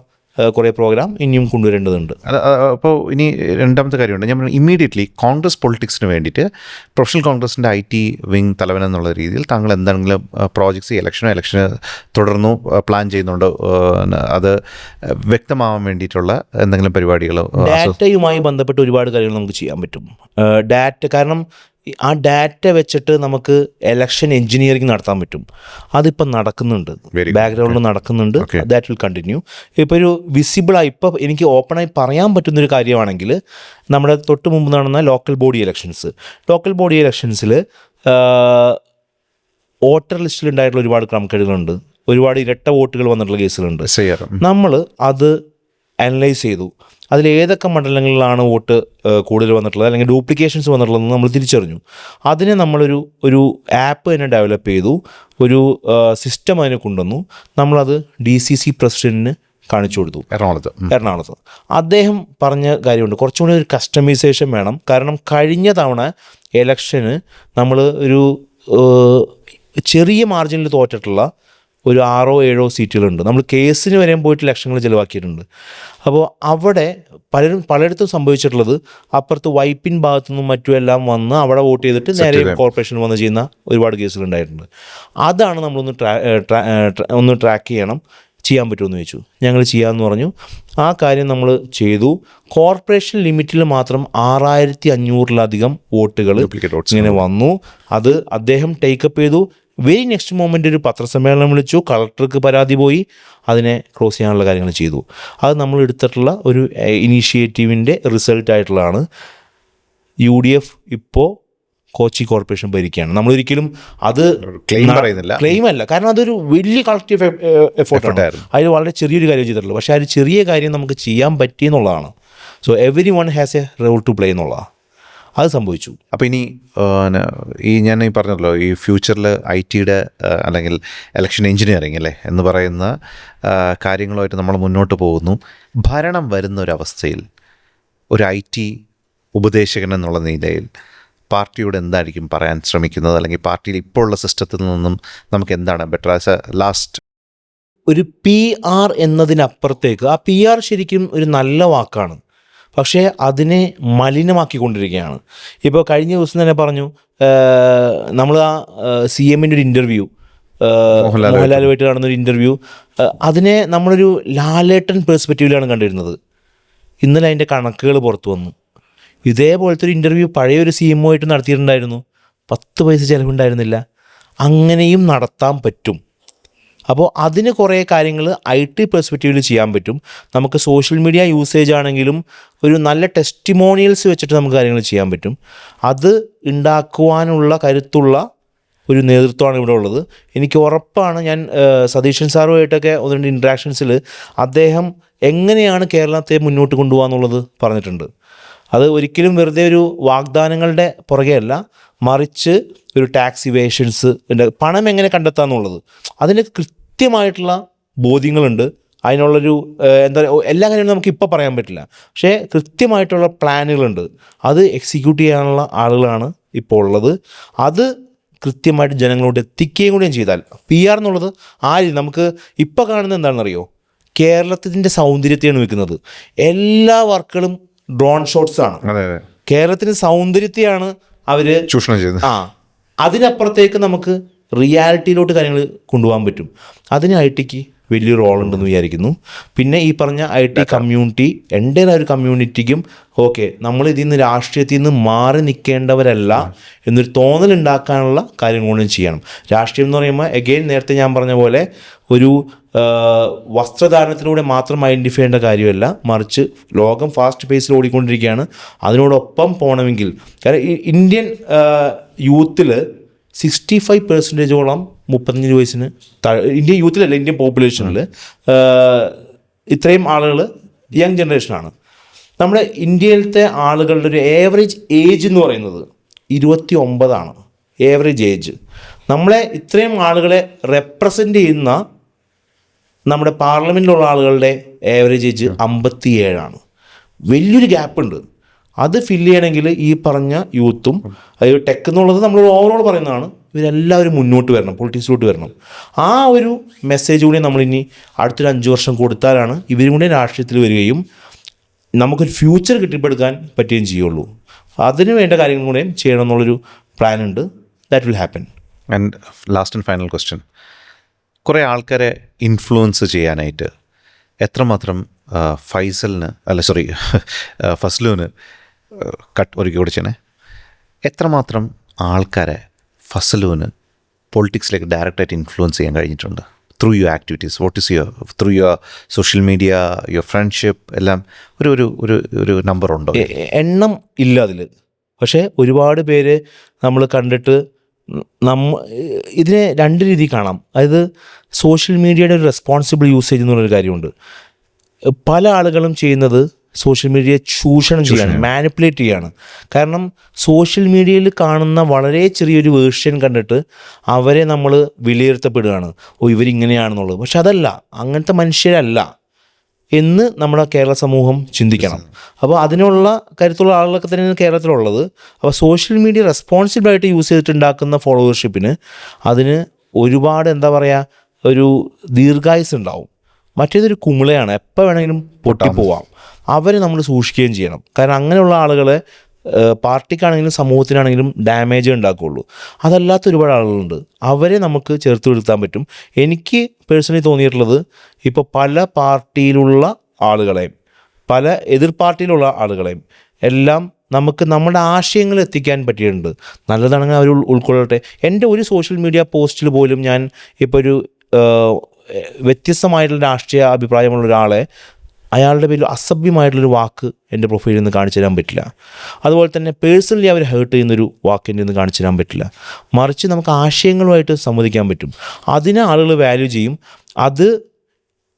Speaker 2: കുറേ പ്രോഗ്രാം ഇനിയും കൊണ്ടുവരേണ്ടതുണ്ട്.
Speaker 1: അപ്പോൾ ഇനി രണ്ടാമത്തെ കാര്യമുണ്ട്. ഞാൻ ഇമ്മീഡിയറ്റ്ലി കോൺഗ്രസ് പൊളിറ്റിക്സിന് വേണ്ടിയിട്ട് പ്രൊഫഷണൽ കോൺഗ്രസിൻ്റെ IT വിങ് തലവൻ എന്നുള്ള രീതിയിൽ താങ്കൾ എന്തെങ്കിലും പ്രോജക്ട്സ് ഇലക്ഷന് തുടർന്നു പ്ലാൻ ചെയ്യുന്നുണ്ടോ? അത് വ്യക്തമാവാൻ വേണ്ടിയിട്ടുള്ള എന്തെങ്കിലും പരിപാടികളോ?
Speaker 2: ഡാറ്റയുമായി ബന്ധപ്പെട്ട് ഒരുപാട് കാര്യങ്ങൾ നമുക്ക് ചെയ്യാൻ പറ്റും. കാരണം ആ ഡാറ്റ വെച്ചിട്ട് നമുക്ക് എലക്ഷൻ എഞ്ചിനീയറിംഗ് നടത്താൻ പറ്റും. അതിപ്പം നടക്കുന്നുണ്ട്, ബാക്ക്ഗ്രൗണ്ടിൽ നടക്കുന്നുണ്ട്. That will continue. ഇപ്പോൾ ഒരു വിസിബിളായി ഇപ്പോൾ എനിക്ക് ഓപ്പണായി പറയാൻ പറ്റുന്നൊരു കാര്യമാണെങ്കിൽ നമ്മുടെ തൊട്ട് മുമ്പ് നടന്ന ലോക്കൽ ബോഡി ഇലക്ഷൻസിൽ വോട്ടർ ലിസ്റ്റിലുണ്ടായിട്ടുള്ള ഒരുപാട് ക്രമക്കേടുകളുണ്ട്, ഒരുപാട് ഇരട്ട വോട്ടുകൾ വന്നിട്ടുള്ള കേസുകളുണ്ട്. നമ്മൾ അത് അനലൈസ് ചെയ്തു. അതിൽ ഏതൊക്കെ മണ്ഡലങ്ങളിലാണ് വോട്ട് കൂടുതൽ വന്നിട്ടുള്ളത് അല്ലെങ്കിൽ ഡ്യൂപ്ലിക്കേഷൻസ് വന്നിട്ടുള്ളതെന്ന് നമ്മൾ തിരിച്ചറിഞ്ഞു. അതിനെ നമ്മളൊരു ആപ്പ് തന്നെ ഡെവലപ്പ് ചെയ്തു, ഒരു സിസ്റ്റം അതിനെ കൊണ്ടുവന്നു. നമ്മളത് DCC പ്രസിഡൻറ്റിന് കാണിച്ചു കൊടുത്തു, എറണാകുളത്ത്. അദ്ദേഹം പറഞ്ഞ കാര്യമുണ്ട്, കുറച്ചും കൂടി ഒരു കസ്റ്റമൈസേഷൻ വേണം. കാരണം കഴിഞ്ഞ തവണ എലക്ഷന് നമ്മൾ ഒരു ചെറിയ മാർജിനിൽ തോറ്റിട്ടുള്ള ഒരു 6-7 സീറ്റുകളുണ്ട്. നമ്മൾ കേസിന് വരെ പോയിട്ട് ലക്ഷങ്ങൾ ചിലവാക്കിയിട്ടുണ്ട്. അപ്പോൾ അവിടെ പലയിടത്തും സംഭവിച്ചിട്ടുള്ളത് അപ്പുറത്ത് വൈപ്പിൻ ഭാഗത്തുനിന്നും മറ്റുമെല്ലാം വന്ന് അവിടെ വോട്ട് ചെയ്തിട്ട് നേരെ കോർപ്പറേഷനിൽ വന്ന് ചെയ്യുന്ന ഒരുപാട് കേസുകളുണ്ടായിട്ടുണ്ട്. അതാണ് നമ്മളൊന്ന് ട്രാക്ക് ചെയ്യാൻ പറ്റുമെന്ന് ചോദിച്ചു. ഞങ്ങൾ ചെയ്യാമെന്ന് പറഞ്ഞു. ആ കാര്യം നമ്മൾ ചെയ്തു. കോർപ്പറേഷൻ ലിമിറ്റിൽ മാത്രം 6500-ലധികം വോട്ടുകൾ ഇങ്ങനെ വന്നു. അത് അദ്ദേഹം ടേക്കപ്പ് ചെയ്തു. വെരി നെക്സ്റ്റ് മൊമെൻ്റ് ഒരു പത്രസമ്മേളനം വിളിച്ചു, കളക്ടർക്ക് പരാതി പോയി, അതിനെ ക്ലോസ് ചെയ്യാനുള്ള കാര്യങ്ങൾ ചെയ്തു. അത് നമ്മൾ എടുത്തിട്ടുള്ള ഒരു ഇനീഷ്യേറ്റീവിൻ്റെ റിസൾട്ടായിട്ടുള്ളതാണ്. UDF ഇപ്പോൾ കൊച്ചി കോർപ്പറേഷൻ ഭരിക്കുകയാണ്. നമ്മളൊരിക്കലും അത് ക്ലെയിം അല്ല, കാരണം അതൊരു വലിയ കളക്റ്റീവ് എഫേർട്ടാണ്. അതിൽ വളരെ ചെറിയൊരു കാര്യം ചെയ്തിട്ടുള്ളൂ. പക്ഷേ ആ ഒരു ചെറിയ കാര്യം നമുക്ക് ചെയ്യാൻ പറ്റിയെന്നുള്ളതാണ്. So everyone has a role to play എന്നുള്ളതാണ്. അത് സംഭവിച്ചു.
Speaker 1: അപ്പോൾ ഇനി ഞാൻ പറഞ്ഞല്ലോ, ഈ ഫ്യൂച്ചറിൽ IT-യുടെ അല്ലെങ്കിൽ ഇലക്ഷൻ എഞ്ചിനീയറിംഗ് അല്ലേ എന്ന് പറയുന്ന കാര്യങ്ങളുമായിട്ട് നമ്മൾ മുന്നോട്ട് പോകുന്നു. ഭരണം വരുന്നൊരവസ്ഥയിൽ ഒരു IT ഉപദേശകൻ എന്നുള്ള നിലയിൽ പാർട്ടിയോട് എന്തായിരിക്കും പറയാൻ ശ്രമിക്കുന്നത്? അല്ലെങ്കിൽ പാർട്ടിയിൽ ഇപ്പോൾ ഉള്ള സിസ്റ്റത്തിൽ നിന്നും നമുക്ക് എന്താണ് ബെറ്റർ ആസ് എ ലാസ്റ്റ്?
Speaker 2: ഒരു PR എന്നതിനപ്പുറത്തേക്ക്, ആ PR ശരിക്കും ഒരു നല്ല വാക്കാണ്, പക്ഷേ അതിനെ മലിനമാക്കിക്കൊണ്ടിരിക്കുകയാണ്. ഇപ്പോൾ കഴിഞ്ഞ ദിവസം തന്നെ പറഞ്ഞു, നമ്മൾ ആ CMൻ്റെ ഒരു ഇൻ്റർവ്യൂ, മോഹൻലാലുമായിട്ട് നടന്നൊരു ഇൻ്റർവ്യൂ, അതിനെ നമ്മളൊരു ലാലേട്ടൻ പേഴ്സ്പെക്റ്റീവിലാണ് കണ്ടിരുന്നത്. ഇന്നലെ അതിൻ്റെ കണക്കുകൾ പുറത്തു വന്നു. ഇതേപോലത്തെ ഒരു ഇൻ്റർവ്യൂ പഴയൊരു CMOയായിട്ട് നടത്തിയിട്ടുണ്ടായിരുന്നു. 10 പൈസ ചിലവുണ്ടായിരുന്നില്ല. അങ്ങനെയും നടത്താൻ പറ്റും. അപ്പോൾ അതിന് കുറേ കാര്യങ്ങൾ IT പെർസ്പെക്റ്റീവിൽ ചെയ്യാൻ പറ്റും. നമുക്ക് സോഷ്യൽ മീഡിയ യൂസേജ് ആണെങ്കിലും ഒരു നല്ല ടെസ്റ്റിമോണിയൽസ് വെച്ചിട്ട് നമുക്ക് കാര്യങ്ങൾ ചെയ്യാൻ പറ്റും. അത് ഉണ്ടാക്കുവാനുള്ള കരുത്തുള്ള ഒരു നേതൃത്വമാണ് ഇവിടെ ഉള്ളത്. എനിക്ക് ഉറപ്പാണ്. ഞാൻ സതീശൻ സാറുമായിട്ടൊക്കെ 1-2 ഇൻട്രാക്ഷൻസിൽ അദ്ദേഹം എങ്ങനെയാണ് കേരളത്തെ മുന്നോട്ട് കൊണ്ടുപോകാന്നുള്ളത് പറഞ്ഞിട്ടുണ്ട്. അത് ഒരിക്കലും വെറുതെ ഒരു വാഗ്ദാനങ്ങളുടെ പുറകെ അല്ല, മറിച്ച് ഒരു ടാക്സ് ഇവേഷൻസ്, പണം എങ്ങനെ കണ്ടെത്താമെന്നുള്ളത് അതിന് കൃത്യമായിട്ടുള്ള ബോധ്യങ്ങളുണ്ട്. അതിനുള്ളൊരു എന്താ പറയുക, എല്ലാ കാര്യങ്ങളും നമുക്ക് ഇപ്പോൾ പറയാൻ പറ്റില്ല, പക്ഷേ കൃത്യമായിട്ടുള്ള പ്ലാനുകളുണ്ട്. അത് എക്സിക്യൂട്ട് ചെയ്യാനുള്ള ആളുകളാണ് ഇപ്പോൾ ഉള്ളത്. അത് കൃത്യമായിട്ട് ജനങ്ങളോട് എത്തിക്കുകയും കൂടിയും ചെയ്താൽ PR എന്നുള്ളത് നമുക്ക് ഇപ്പോൾ കാണുന്നത് എന്താണെന്നറിയോ? കേരളത്തിൻ്റെ സൗന്ദര്യത്തെയാണ് വെക്കുന്നത്. എല്ലാ വർക്കുകളും ഡ്രോൺ ഷോട്ട്സ് ആണ്. കേരളത്തിന് സൗന്ദര്യത്തെയാണ് അവർ
Speaker 1: ചൂഷണം ചെയ്യുന്നത്.
Speaker 2: അതിനപ്പുറത്തേക്ക് നമുക്ക് റിയാലിറ്റിയിലോട്ട് കാര്യങ്ങൾ കൊണ്ടുപോകാൻ പറ്റും. അതിന് IT-ക്ക് വലിയ റോൾ ഉണ്ടെന്ന് വിചാരിക്കുന്നു. പിന്നെ ഈ പറഞ്ഞ IT കമ്മ്യൂണിറ്റി, എൻ്റെതായ ഒരു കമ്മ്യൂണിറ്റിക്കും ഓക്കെ നമ്മൾ ഇതിൽ നിന്ന് രാഷ്ട്രീയത്തിൽ നിന്ന് മാറി നിൽക്കേണ്ടവരല്ല എന്നൊരു തോന്നലുണ്ടാക്കാനുള്ള കാര്യങ്ങളും ചെയ്യണം. രാഷ്ട്രീയം എന്ന് പറയുമ്പോൾ എഗെയിൻ നേരത്തെ ഞാൻ പറഞ്ഞ പോലെ ഒരു വസ്ത്രധാരണത്തിലൂടെ മാത്രം ഐഡൻറ്റിഫൈ ചെയ്യേണ്ട കാര്യമല്ല, മറിച്ച് ലോകം ഫാസ്റ്റ് പേസിൽ ഓടിക്കൊണ്ടിരിക്കുകയാണ്. അതിനോടൊപ്പം പോകണമെങ്കിൽ കാരണം ഈ ഇന്ത്യൻ യൂത്തിൽ 65% 35 വയസ്സിന് ഇന്ത്യൻ യൂത്തിലല്ല, ഇന്ത്യൻ പോപ്പുലേഷനിൽ ഇത്രയും ആളുകൾ യങ് ജനറേഷനാണ്. നമ്മുടെ ഇന്ത്യയിലത്തെ ആളുകളുടെ ഒരു ഏവറേജ് ഏജ് എന്ന് പറയുന്നത് 29 ഏവറേജ് ഏജ്. നമ്മളെ ഇത്രയും ആളുകളെ റെപ്രസെൻ്റ് ചെയ്യുന്ന നമ്മുടെ പാർലമെൻറ്റിലുള്ള ആളുകളുടെ ഏവറേജ് ഏജ് 57. വലിയൊരു ഗ്യാപ്പുണ്ട്. അത് ഫില്ല് ചെയ്യണമെങ്കിൽ ഈ പറഞ്ഞ യൂത്തും അതായത് ടെക് എന്നുള്ളത് നമ്മൾ ഓവറോൾ പറയുന്നതാണ്, ഇവരെല്ലാവരും മുന്നോട്ട് വരണം, പൊളിറ്റിക്സിലോട്ട് വരണം. ആ ഒരു മെസ്സേജ് കൂടി നമ്മളിനി അടുത്തൊരു 5 വർഷം കൊടുത്താലാണ് ഇവരും കൂടി രാഷ്ട്രീയത്തിൽ വരികയും നമുക്കൊരു ഫ്യൂച്ചർ കെട്ടിപ്പടുക്കാൻ പറ്റുകയും ചെയ്യുള്ളൂ. അതിന് വേണ്ട കാര്യങ്ങൾ കൂടെ ചെയ്യണം എന്നുള്ളൊരു പ്ലാൻ ഉണ്ട്. That will happen.
Speaker 1: And last and final question, കുറേ ആൾക്കാരെ ഇൻഫ്ലുവൻസ് ചെയ്യാനായിട്ട് എത്രമാത്രം ഫസ്ലുവിന് ഒരുക്കി കൊടുച്ചേനെ, എത്രമാത്രം ആൾക്കാരെ ഫസലുവിന് പൊളിറ്റിക്സിലേക്ക് ഡയറക്റ്റായിട്ട് ഇൻഫ്ലുവൻസ് ചെയ്യാൻ കഴിഞ്ഞിട്ടുണ്ട് through your activities? What is through your social media, your friendship എല്ലാം ഒരു നമ്പർ ഉണ്ടോ?
Speaker 2: എണ്ണം ഇല്ല അതിൽ. പക്ഷേ ഒരുപാട് പേര് നമ്മൾ കണ്ടിട്ട് ഇതിനെ 2 രീതി കാണാം. അതായത് സോഷ്യൽ മീഡിയയുടെ ഒരു റെസ്പോൺസിബിൾ യൂസേജ് എന്നുള്ളൊരു കാര്യമുണ്ട്. പല ആളുകളും ചെയ്യുന്നത് സോഷ്യൽ മീഡിയയെ ചൂഷണം ചെയ്യാണ്, മാനിപ്പുലേറ്റ് ചെയ്യാണ്. കാരണം സോഷ്യൽ മീഡിയയിൽ കാണുന്ന വളരെ ചെറിയൊരു വേർഷൻ കണ്ടിട്ട് അവരെ നമ്മൾ വിലയിരുത്തപ്പെടുകയാണ്, ഇവരിങ്ങനെയാണെന്നുള്ളത്. പക്ഷെ അതല്ല, അങ്ങനത്തെ മനുഷ്യരല്ല എന്ന് നമ്മുടെ കേരള സമൂഹം ചിന്തിക്കണം. അപ്പോൾ അതിനുള്ള കരുത്തുള്ള ആളുകളൊക്കെ തന്നെയാണ് കേരളത്തിലുള്ളത്. അപ്പോൾ സോഷ്യൽ മീഡിയ റെസ്പോൺസിബിളായിട്ട് യൂസ് ചെയ്തിട്ടുണ്ടാക്കുന്ന ഫോളോവർഷിപ്പിന് അതിന് ഒരുപാട് ഒരു ദീർഘായുസ് ഉണ്ടാവും. മറ്റേതൊരു കുമിളയാണ്, എപ്പോൾ വേണമെങ്കിലും പൊട്ടിപ്പോവാം. അവരെ നമ്മൾ സൂക്ഷിക്കുകയും ചെയ്യണം. കാരണം അങ്ങനെയുള്ള ആളുകളെ പാർട്ടിക്കാണെങ്കിലും സമൂഹത്തിനാണെങ്കിലും ഡാമേജ് ഉണ്ടാക്കുകയുള്ളൂ. അതല്ലാത്ത ഒരുപാട് ആളുകളുണ്ട്, അവരെ നമുക്ക് ചേർത്ത് നിർത്താൻ പറ്റും. എനിക്ക് പേഴ്സണലി തോന്നിയിട്ടുള്ളത് ഇപ്പോൾ പല പാർട്ടിയിലുള്ള ആളുകളെയും പല എതിർ പാർട്ടിയിലുള്ള ആളുകളെയും എല്ലാം നമുക്ക് നമ്മുടെ ആശയങ്ങൾ എത്തിക്കാൻ പറ്റിയിട്ടുണ്ട്. നല്ലതാണെങ്കിൽ അവർ ഉൾക്കൊള്ളട്ടെ. എൻ്റെ ഒരു സോഷ്യൽ മീഡിയ പോസ്റ്റിൽ പോലും ഞാൻ ഇപ്പോൾ ഒരു വ്യത്യസ്തമായിട്ടുള്ള രാഷ്ട്രീയ അഭിപ്രായമുള്ള ഒരാളെ അയാളുടെ പേരിൽ അസഭ്യമായിട്ടുള്ളൊരു വാക്ക് എൻ്റെ പ്രൊഫൈലിൽ നിന്ന് കാണിച്ചു തരാൻ പറ്റില്ല. അതുപോലെ തന്നെ പേഴ്സണലി അവർ ഹേർട്ട് ചെയ്യുന്നൊരു വാക്ക് എൻ്റെ നിന്ന് കാണിച്ചു തരാൻ പറ്റില്ല. മറിച്ച് നമുക്ക് ആശയങ്ങളുമായിട്ട് സംവദിക്കാൻ പറ്റും. അതിനെ ആളുകൾ വാല്യൂ ചെയ്യും.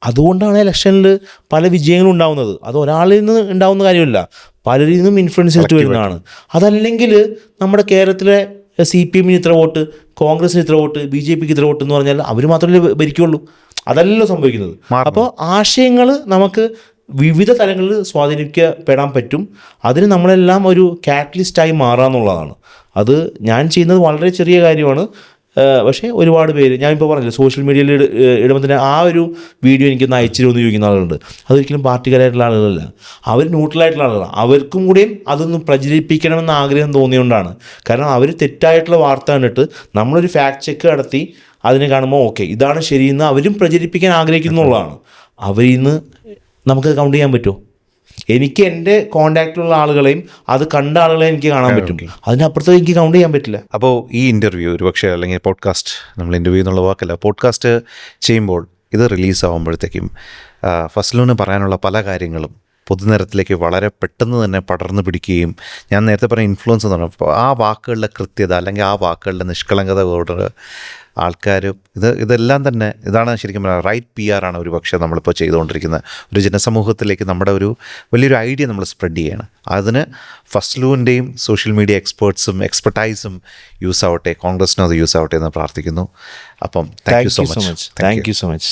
Speaker 2: അതുകൊണ്ടാണ് ഇലക്ഷനിൽ പല വിജയങ്ങളും ഉണ്ടാകുന്നത്. അത് ഒരാളിൽ നിന്ന് ഉണ്ടാകുന്ന കാര്യമല്ല, പലരിൽ നിന്നും ഇൻഫ്ലുവൻസ് ചെയ്തിട്ട് വരുന്നതാണ്. അതല്ലെങ്കിൽ നമ്മുടെ കേരളത്തിലെ CPM-ന് ഇത്ര വോട്ട്, കോൺഗ്രസിന് ഇത്ര വോട്ട്, BJPക്ക് ഇത്ര വോട്ട് എന്ന് പറഞ്ഞാൽ അവർ മാത്രമല്ലേ ഭരിക്കുള്ളൂ. അതല്ലല്ലോ സംഭവിക്കുന്നത്. അപ്പോൾ ആശയങ്ങൾ നമുക്ക് വിവിധ തലങ്ങളിൽ സ്വാധീനിക്കപ്പെടാൻ പറ്റും. അതിന് നമ്മളെല്ലാം ഒരു കാറ്റലിസ്റ്റായി മാറാന്നുള്ളതാണ്. അത് ഞാൻ ചെയ്യുന്നത് വളരെ ചെറിയ കാര്യമാണ്. പക്ഷേ ഒരുപാട് പേര്, ഞാനിപ്പോൾ പറഞ്ഞില്ല, സോഷ്യൽ മീഡിയയിൽ ഇടുമ്പോൾ തന്നെ ആ ഒരു വീഡിയോ എനിക്കൊന്ന് അയച്ചിരുമെന്ന് ചോദിക്കുന്ന ആളുകളുണ്ട്. അതൊരിക്കലും പാർട്ടിക്കാരായിട്ടുള്ള ആളുകളല്ല, അവർ ന്യൂട്രലായിട്ടുള്ള ആളുകളാണ്. അവർക്കും കൂടിയും അതൊന്ന് പ്രചരിപ്പിക്കണമെന്ന് ആഗ്രഹം തോന്നിയുകൊണ്ടാണ്. കാരണം അവർ തെറ്റായിട്ടുള്ള വാർത്ത കണ്ടിട്ട് നമ്മളൊരു ഫാക്ട് ചെക്ക് നടത്തി അതിനെ കാണുമ്പോൾ ഓക്കെ ഇതാണ് ശരിയെന്ന് അവരും പ്രചരിപ്പിക്കാൻ ആഗ്രഹിക്കുന്നുള്ളതാണ്. അവരിൽ നിന്ന് നമുക്ക് കൗണ്ട് ചെയ്യാൻ പറ്റുമോ? എനിക്ക് എൻ്റെ കോൺടാക്റ്റിലുള്ള ആളുകളെയും അത് കണ്ട ആളുകളെയും എനിക്ക് കാണാൻ പറ്റും. അതിനപ്പുറത്ത് എനിക്ക് കൗണ്ട് ചെയ്യാൻ പറ്റില്ല.
Speaker 1: അപ്പോൾ ഈ ഇൻ്റർവ്യൂ ഒരുപക്ഷെ അല്ലെങ്കിൽ പോഡ്കാസ്റ്റ്, നമ്മൾ ഇൻ്റർവ്യൂ എന്നുള്ള വാക്കല്ല, പോഡ്കാസ്റ്റ് ചെയ്യുമ്പോൾ ഇത് റിലീസാകുമ്പോഴത്തേക്കും ഫസ്ലുവിന് പറയാനുള്ള പല കാര്യങ്ങളും പൊതുനിരത്തിലേക്ക് വളരെ പെട്ടെന്ന് തന്നെ പടർന്നു പിടിക്കുകയും, ഞാൻ നേരത്തെ പറഞ്ഞ ഇൻഫ്ലുവൻസ് എന്ന് പറഞ്ഞപ്പോൾ ആ വാക്കുകളുടെ കൃത്യത അല്ലെങ്കിൽ ആ വാക്കുകളുടെ നിഷ്കളങ്കത കൊണ്ട് ആൾക്കാർ ഇതെല്ലാം തന്നെ ഇതാണ് ശരിക്കും പറഞ്ഞാൽ റൈറ്റ് PR ആണ് ഒരുപക്ഷെ നമ്മളിപ്പോൾ ചെയ്തുകൊണ്ടിരിക്കുന്നത്. ഒരു ജനസമൂഹത്തിലേക്ക് നമ്മുടെ ഒരു വലിയൊരു ഐഡിയ നമ്മൾ സ്പ്രെഡ് ചെയ്യണം. അതിന് ഫസ്ലുവിൻ്റെയും സോഷ്യൽ മീഡിയ എക്സ്പെർട്ടൈസും യൂസ് ആവട്ടെ, കോൺഗ്രസിനും അത് യൂസ് ആവട്ടെ എന്ന് പ്രാർത്ഥിക്കുന്നു. അപ്പം താങ്ക് യു സോ മച്ച്.